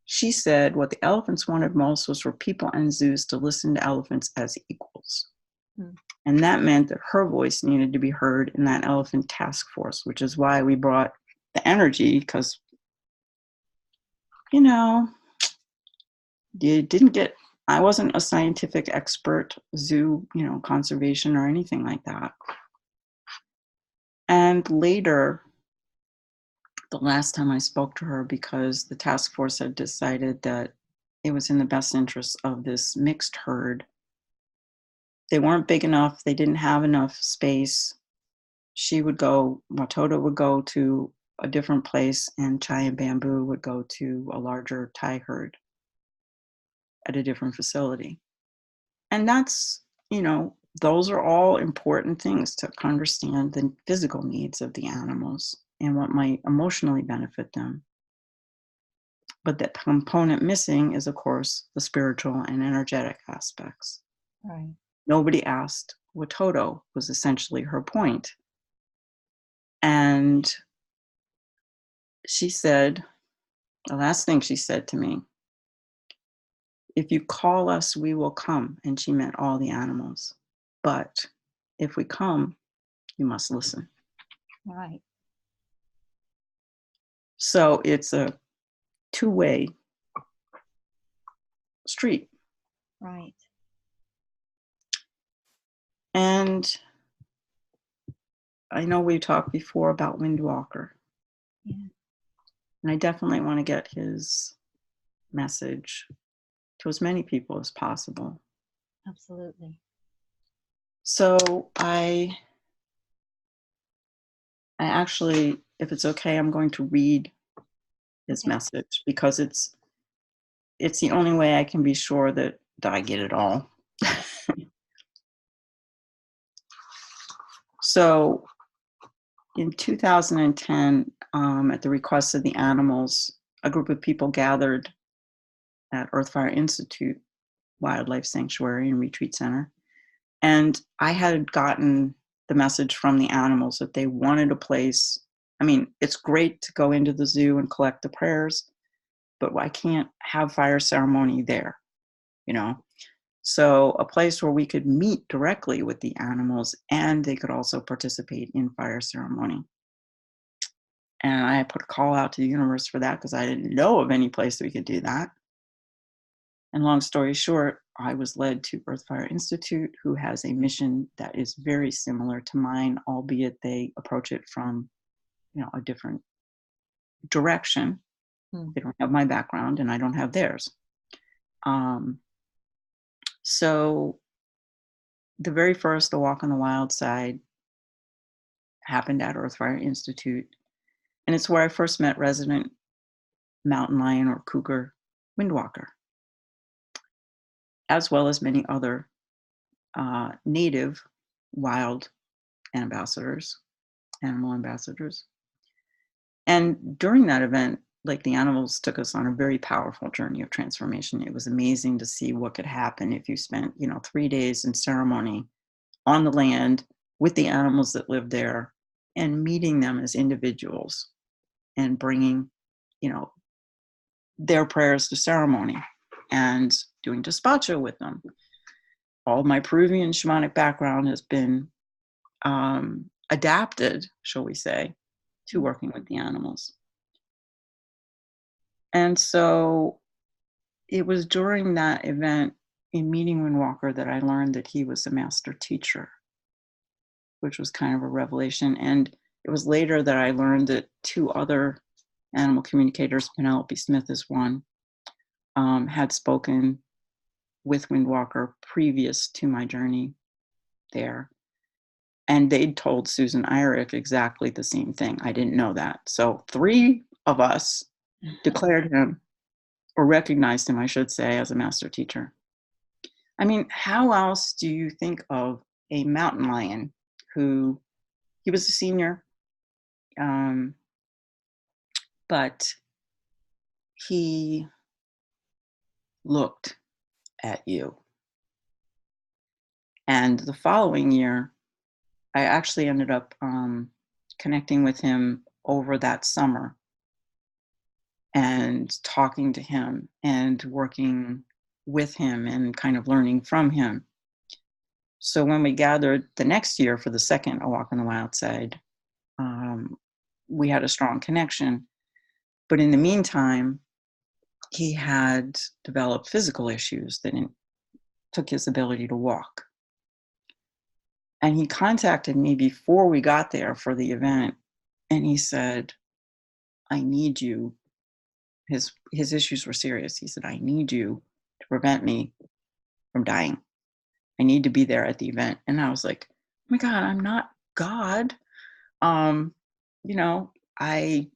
She said what the elephants wanted most was for people and zoos to listen to elephants as equals. Hmm. And that meant that her voice needed to be heard in that elephant task force, which is why we brought the energy, because, you didn't get, I wasn't a scientific expert, zoo, conservation or anything like that. And later, the last time I spoke to her, because the task force had decided that it was in the best interest of this mixed herd. They weren't big enough. They didn't have enough space. Watoto would go to a different place, and Chai and Bamboo would go to a larger Thai herd at a different facility. And that's, those are all important things to understand the physical needs of the animals and what might emotionally benefit them. But that component missing is, of course, the spiritual and energetic aspects. Right. Nobody asked Watoto, was essentially her point. And she said, the last thing she said to me, if you call us, we will come. And she meant all the animals. But if we come, you must listen. Right. So it's a two-way street. Right. And I know we talked before about Windwalker. Yeah. And I definitely want to get his message to as many people as possible. Absolutely. So I actually, if it's okay, I'm going to read his message, because it's the only way I can be sure that I get it all. So in 2010, at the request of the animals, a group of people gathered at Earthfire Institute Wildlife Sanctuary and Retreat Center. And I had gotten the message from the animals that they wanted a place. I mean, it's great to go into the zoo and collect the prayers, but I can't have fire ceremony there, So a place where we could meet directly with the animals and they could also participate in fire ceremony. And I put a call out to the universe for that, because I didn't know of any place we could do that. And long story short, I was led to Earthfire Institute, who has a mission that is very similar to mine, albeit they approach it from, a different direction. They don't have my background and I don't have theirs. So the very first, the Walk on the Wild Side, happened at Earthfire Institute. And it's where I first met resident mountain lion or cougar Windwalker, as well as many other native wild ambassadors, animal ambassadors. And during that event, like, the animals took us on a very powerful journey of transformation. It was amazing to see what could happen if you spent, 3 days in ceremony on the land with the animals that live there and meeting them as individuals and bringing, their prayers to ceremony and doing despacho with them. All of my Peruvian shamanic background has been adapted, shall we say, to working with the animals. And so it was during that event in meeting Windwalker that I learned that he was a master teacher, which was kind of a revelation. And it was later that I learned that two other animal communicators, Penelope Smith is one, had spoken with Windwalker previous to my journey there. And they'd told Susan Eyrich exactly the same thing. I didn't know that. So 3 of us declared him, or recognized him, I should say, as a master teacher. I mean, how else do you think of a mountain lion who, he was a senior, but he looked at you. And the following year, I actually ended up connecting with him over that summer and talking to him and working with him and kind of learning from him. So when we gathered the next year for the second A Walk on the Wild Side, we had a strong connection. But in the meantime, he had developed physical issues that took his ability to walk. And he contacted me before we got there for the event, and he said, I need you. His issues were serious. He said, I need you to prevent me from dying. I need to be there at the event. And I was like, oh my God, I'm not God. You know, I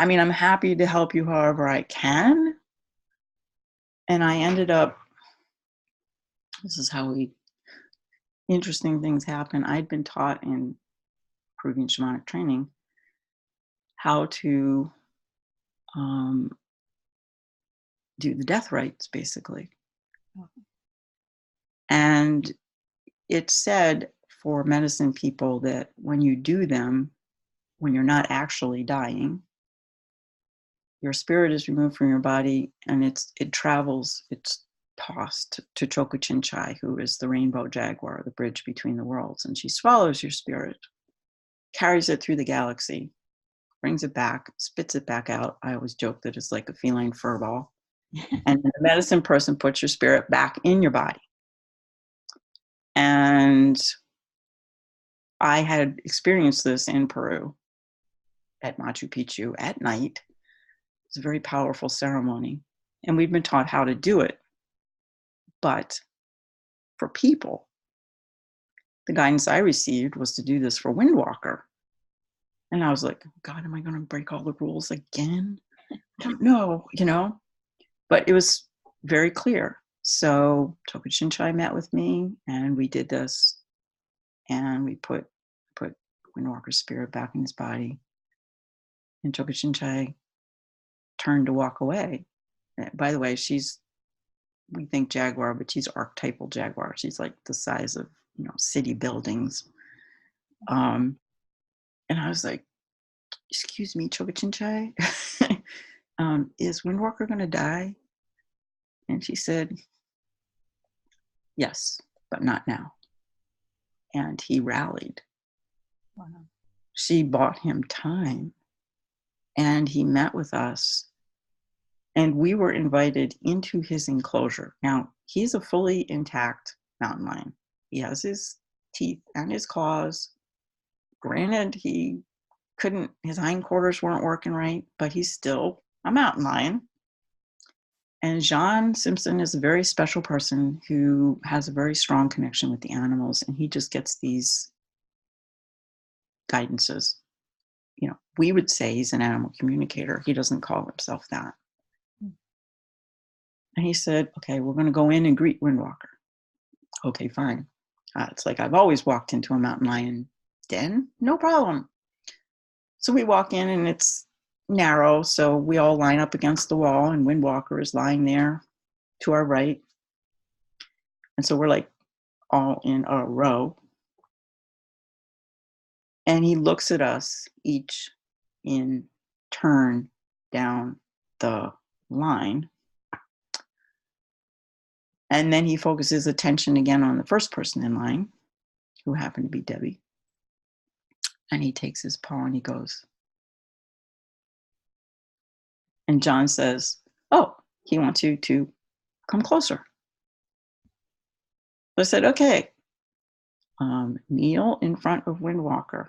mean, I'm happy to help you however I can. And I ended up, this is how interesting things happen. I'd been taught in Peruvian shamanic training how to do the death rites, basically. And it's said for medicine people that when you do them, when you're not actually dying, your spirit is removed from your body and it travels, it's tossed to Chokochinchai, who is the rainbow jaguar, the bridge between the worlds. And she swallows your spirit, carries it through the galaxy, brings it back, spits it back out. I always joke that it's like a feline fur ball. And the medicine person puts your spirit back in your body. And I had experienced this in Peru at Machu Picchu at night. It's a very powerful ceremony. And we've been taught how to do it. But for people, the guidance I received was to do this for Windwalker. And I was like, God, am I going to break all the rules again? I don't know, you know? But it was very clear. So Tokachinchai met with me and we did this. And we put Windwalker's spirit back in his body. And Tokachinchai turned to walk away. By the way, we think jaguar, but she's archetypal jaguar. She's like the size of, city buildings. And I was like, excuse me, Chokachinchai, is Windwalker going to die? And she said, yes, but not now. And he rallied. Wow. She bought him time and he met with us and we were invited into his enclosure. Now, he's a fully intact mountain lion. He has his teeth and his claws. Granted, his hindquarters weren't working right, but he's still a mountain lion. And John Simpson is a very special person who has a very strong connection with the animals, and he just gets these guidances. We would say he's an animal communicator. He doesn't call himself that. And he said, okay, we're going to go in and greet Windwalker. Okay, fine. It's like I've always walked into a mountain lion den. No problem. So we walk in and it's narrow. So we all line up against the wall and Windwalker is lying there to our right. And so we're like all in a row. And he looks at us each in turn down the line. And then he focuses attention again on the first person in line, who happened to be Debbie. And he takes his paw and he goes. And John says, oh, He wants you to come closer. So I said, okay, kneel in front of Windwalker.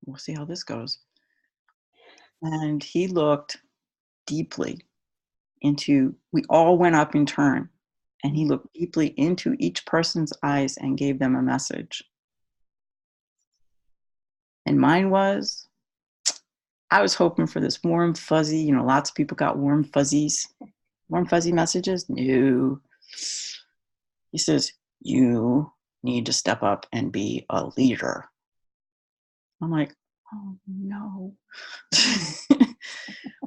We'll see how this goes. And he looked deeply we all went up in turn, and he looked deeply into each person's eyes and gave them a message. And mine was, I was hoping for this warm, fuzzy, lots of people got warm, fuzzy messages. No. He says, you need to step up and be a leader. I'm like, oh no.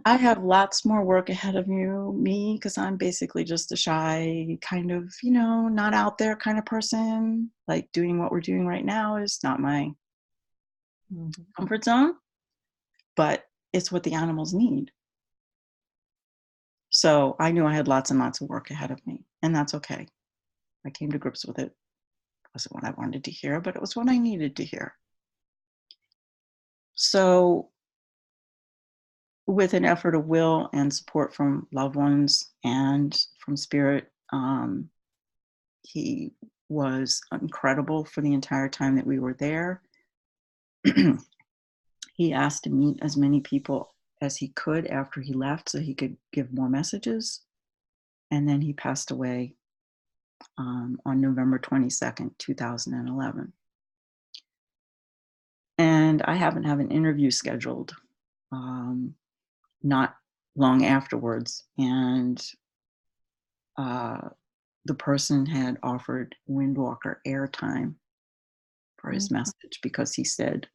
I have lots more work ahead of me, because I'm basically just a shy kind of, not out there kind of person. Like doing what we're doing right now is not my comfort zone, but it's what the animals need. So I knew I had lots and lots of work ahead of me, and that's okay. I came to grips with it. It wasn't what I wanted to hear, but it was what I needed to hear. So with an effort of will and support from loved ones and from spirit, he was incredible for the entire time that we were there. He asked to meet as many people as he could after he left so he could give more messages. And then he passed away on November 22nd, 2011. And I happen to have an interview scheduled not long afterwards. And the person had offered Windwalker airtime for his message, because he said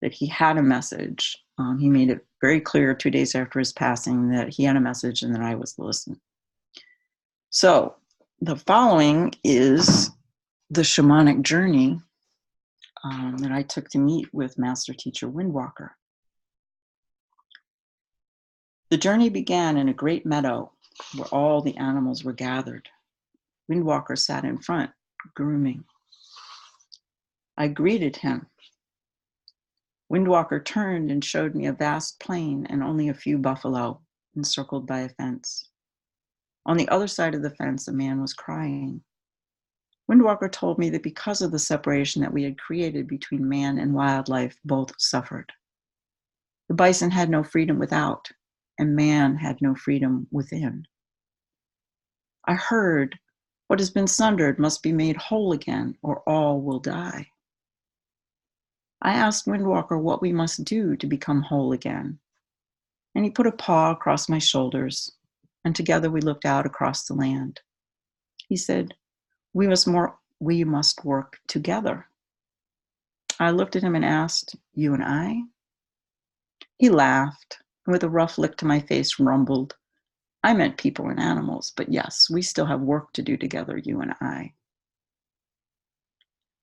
that he had a message. He made it very clear 2 days after his passing that he had a message and that I was listening. So the following is the shamanic journey that I took to meet with Master Teacher Windwalker. The journey began in a great meadow where all the animals were gathered. Windwalker sat in front, grooming. I greeted him. Windwalker turned and showed me a vast plain and only a few buffalo, encircled by a fence. On the other side of the fence, a man was crying. Windwalker told me that because of the separation that we had created between man and wildlife, both suffered. The bison had no freedom without, and man had no freedom within. I heard, what has been sundered must be made whole again, or all will die. I asked Windwalker what we must do to become whole again, and he put a paw across my shoulders, and together we looked out across the land. He said, we must work together. I looked at him and asked, you and I? He laughed, and with a rough lick to my face rumbled, I meant people and animals, but yes, we still have work to do together, you and I.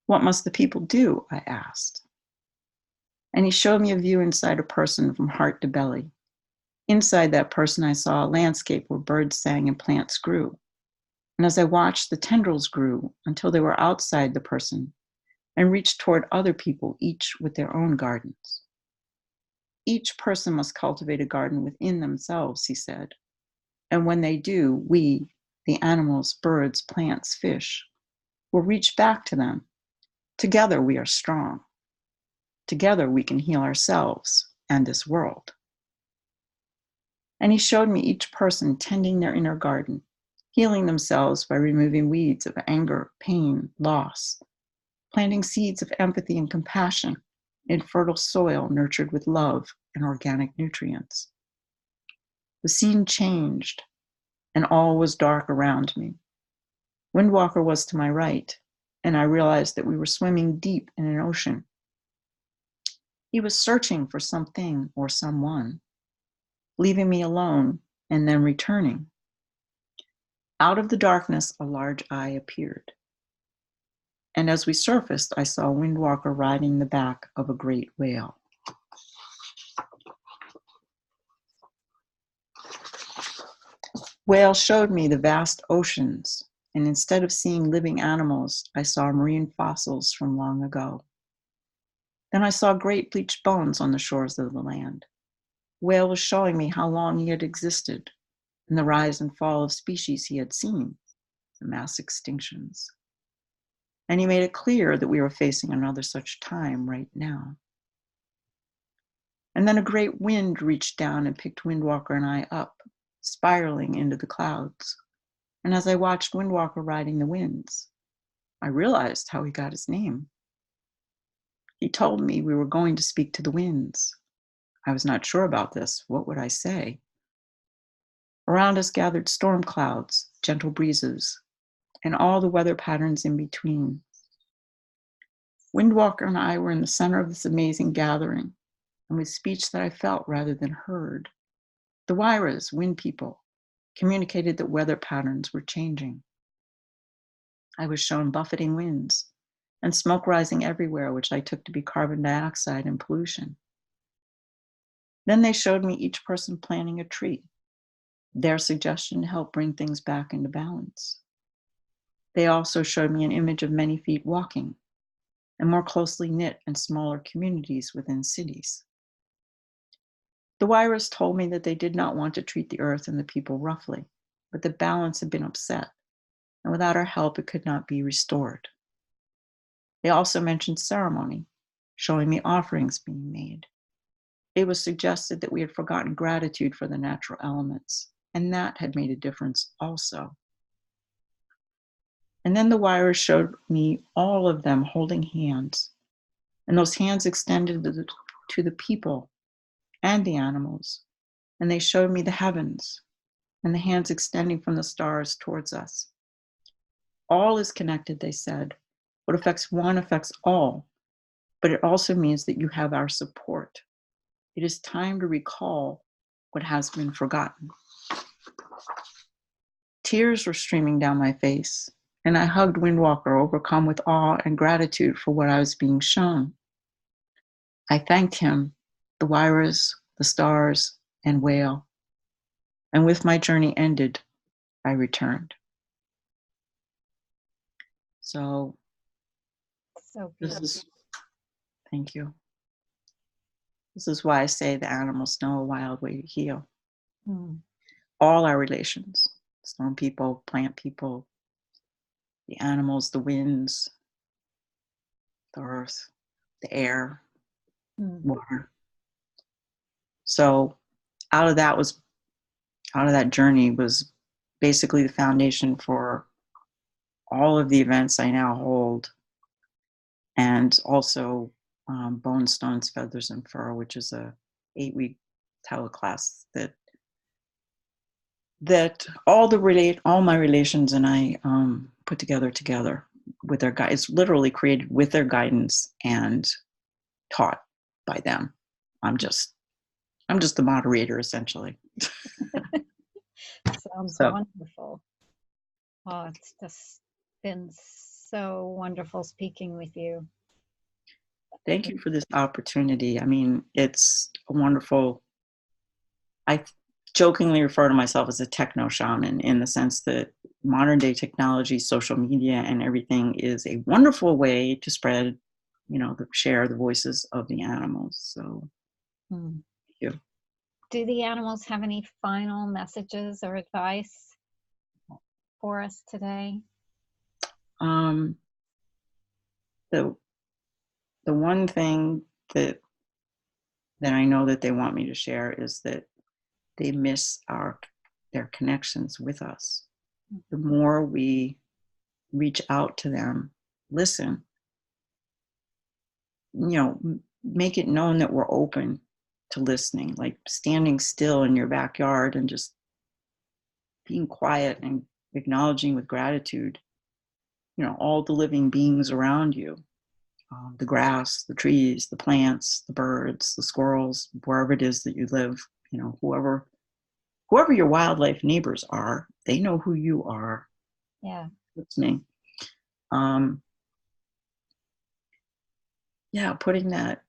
What must the people do? I asked. And he showed me a view inside a person from heart to belly. Inside that person, I saw a landscape where birds sang and plants grew. And as I watched, the tendrils grew until they were outside the person and reached toward other people, each with their own gardens. Each person must cultivate a garden within themselves, he said. And when they do, we, the animals, birds, plants, fish, will reach back to them. Together we are strong. Together we can heal ourselves and this world. And he showed me each person tending their inner garden, healing themselves by removing weeds of anger, pain, loss, planting seeds of empathy and compassion in fertile soil nurtured with love and organic nutrients. The scene changed, and all was dark around me. Windwalker was to my right, and I realized that we were swimming deep in an ocean. He was searching for something or someone, leaving me alone and then returning. Out of the darkness, a large eye appeared. And as we surfaced, I saw Windwalker riding the back of a great whale. Whale showed me the vast oceans, and instead of seeing living animals, I saw marine fossils from long ago. Then I saw great bleached bones on the shores of the land. Whale was showing me how long he had existed, and the rise and fall of species he had seen, the mass extinctions. And he made it clear that we were facing another such time right now. And then a great wind reached down and picked Windwalker and I up, spiraling into the clouds. And as I watched Windwalker riding the winds, I realized how he got his name. He told me we were going to speak to the winds. I was not sure about this. What would I say? Around us gathered storm clouds, gentle breezes, and all the weather patterns in between. Windwalker and I were in the center of this amazing gathering, and with speech that I felt rather than heard. The Wairas, wind people, communicated that weather patterns were changing. I was shown buffeting winds and smoke rising everywhere, which I took to be carbon dioxide and pollution. Then they showed me each person planting a tree, their suggestion to help bring things back into balance. They also showed me an image of many feet walking and more closely knit and smaller communities within cities. The Wairas told me that they did not want to treat the earth and the people roughly, but the balance had been upset, and without our help, it could not be restored. They also mentioned ceremony, showing me offerings being made. It was suggested that we had forgotten gratitude for the natural elements, and that had made a difference also. And then the Wairas showed me all of them holding hands, and those hands extended to the people and the animals, and they showed me the heavens and the hands extending from the stars towards us. All is connected, they said. What affects one affects all, but it also means that you have our support. It is time to recall what has been forgotten. Tears were streaming down my face, and I hugged Windwalker, overcome with awe and gratitude for what I was being shown. I thanked him, the Wairas, the stars, and Whale. And with my journey ended, I returned. So So this beautiful. is, thank you. This is why I say the animals know a wild way to heal. Mm. All our relations, storm people, plant people, the animals, the winds, the earth, the air, water. So out of that journey was basically the foundation for all of the events I now hold, and also Bone, Stones, Feathers, and Fur, which is a 8-week teleclass that all my relations and I put together with their guide. It's literally created with their guidance and taught by them. I'm just the moderator, essentially. Sounds So wonderful. Oh, it's just been so wonderful speaking with you. thank you for this opportunity. I mean, it's a wonderful. I jokingly refer to myself as a techno shaman in the sense that modern day technology, social media, and everything is a wonderful way to spread, share the voices of the animals. So, thank you. Do the animals have any final messages or advice for us today? Um, the the one thing that I know that they want me to share is that they miss their connections with us. The more we reach out to them, listen, make it known that we're open to listening, like standing still in your backyard and just being quiet and acknowledging with gratitude, all the living beings around you, the grass, the trees, the plants, the birds, the squirrels, wherever it is that you live, whoever your wildlife neighbors are, they know who you are. Yeah. That's me. Yeah, putting that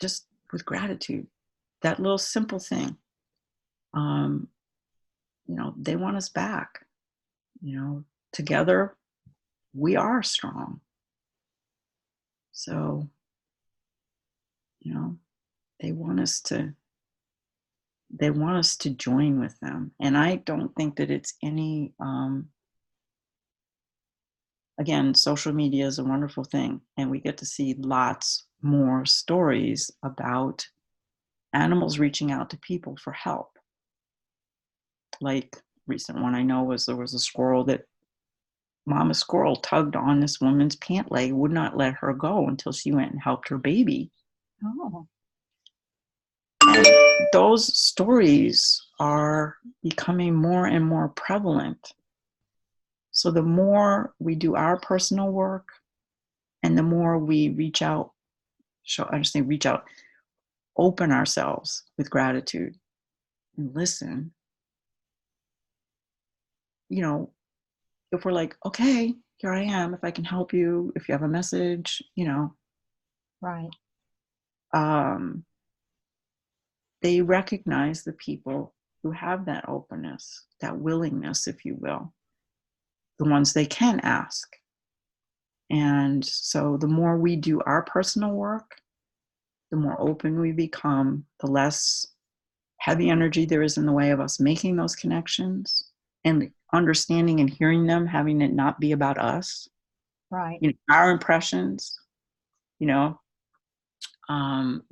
just with gratitude, that little simple thing. They want us back. Together we are strong. So, they want us to they want us to join with them. And I don't think that it's any, again, social media is a wonderful thing, and we get to see lots more stories about animals reaching out to people for help. Like, recent one I know was there was a squirrel that mama squirrel tugged on this woman's pant leg, would not let her go until she went and helped her baby. Oh, And those stories are becoming more and more prevalent. So the more we do our personal work and the more we reach out, reach out, open ourselves with gratitude and listen, you know, if we're like, okay, here I am, if I can help you, if you have a message, right. They recognize the people who have that openness, that willingness, if you will, the ones they can ask. And so the more we do our personal work, the more open we become, the less heavy energy there is in the way of us making those connections and understanding and hearing them, having it not be about us, Right. our impressions, you know. Um,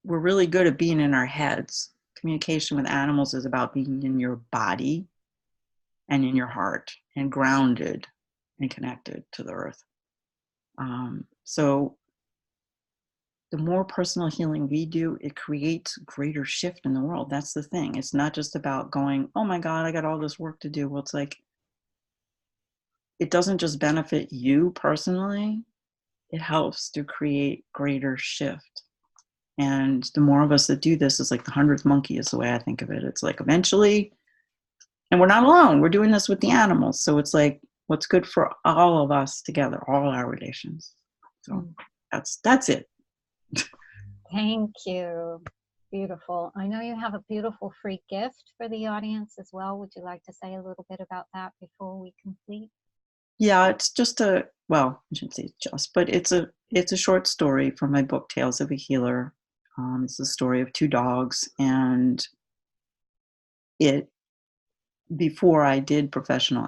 we're really good at being in our heads. Communication with animals is about being in your body and in your heart and grounded and connected to the earth. So the more personal healing we do, it creates greater shift in the world. That's the thing. It's not just about going, oh my God, I got all this work to do. Well, it's like, it doesn't just benefit you personally, it helps to create greater shift. And the more of us that do this, is like the 100th monkey is the way I think of it. It's like eventually, and we're not alone, we're doing this with the animals. So it's like what's good for all of us together, all our relations. So that's it. Thank you. Beautiful. I know you have a beautiful free gift for the audience as well. Would you like to say a little bit about that before we complete? Yeah, it's just well, I shouldn't say just, but it's a short story from my book, Tales of a Healer. It's the story of two dogs, and it before I did professional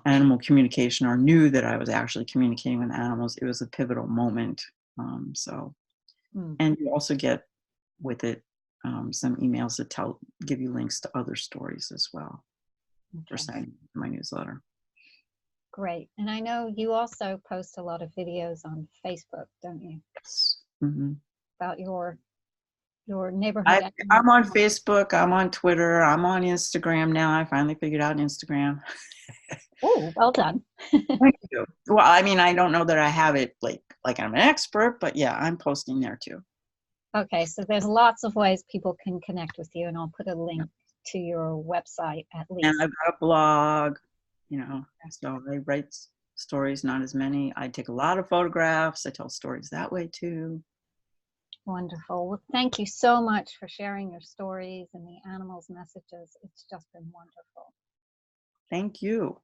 animal communication or knew that I was actually communicating with animals, it was a pivotal moment. So, and you also get with it some emails that give you links to other stories as well for signing my newsletter. Great. And I know you also post a lot of videos on Facebook, don't you? Yes. Mm-hmm. About your neighborhood. I'm on Facebook, I'm on Twitter, I'm on Instagram now. I finally figured out Instagram. Oh, well done. Thank you. Well, I mean, I don't know that I have it like I'm an expert, but yeah, I'm posting there too. Okay, so there's lots of ways people can connect with you, and I'll put a link to your website at least. And I've got a blog, so I write stories, not as many. I take a lot of photographs. I tell stories that way too. Wonderful. Well, thank you so much for sharing your stories and the animals' messages. It's just been wonderful. Thank you.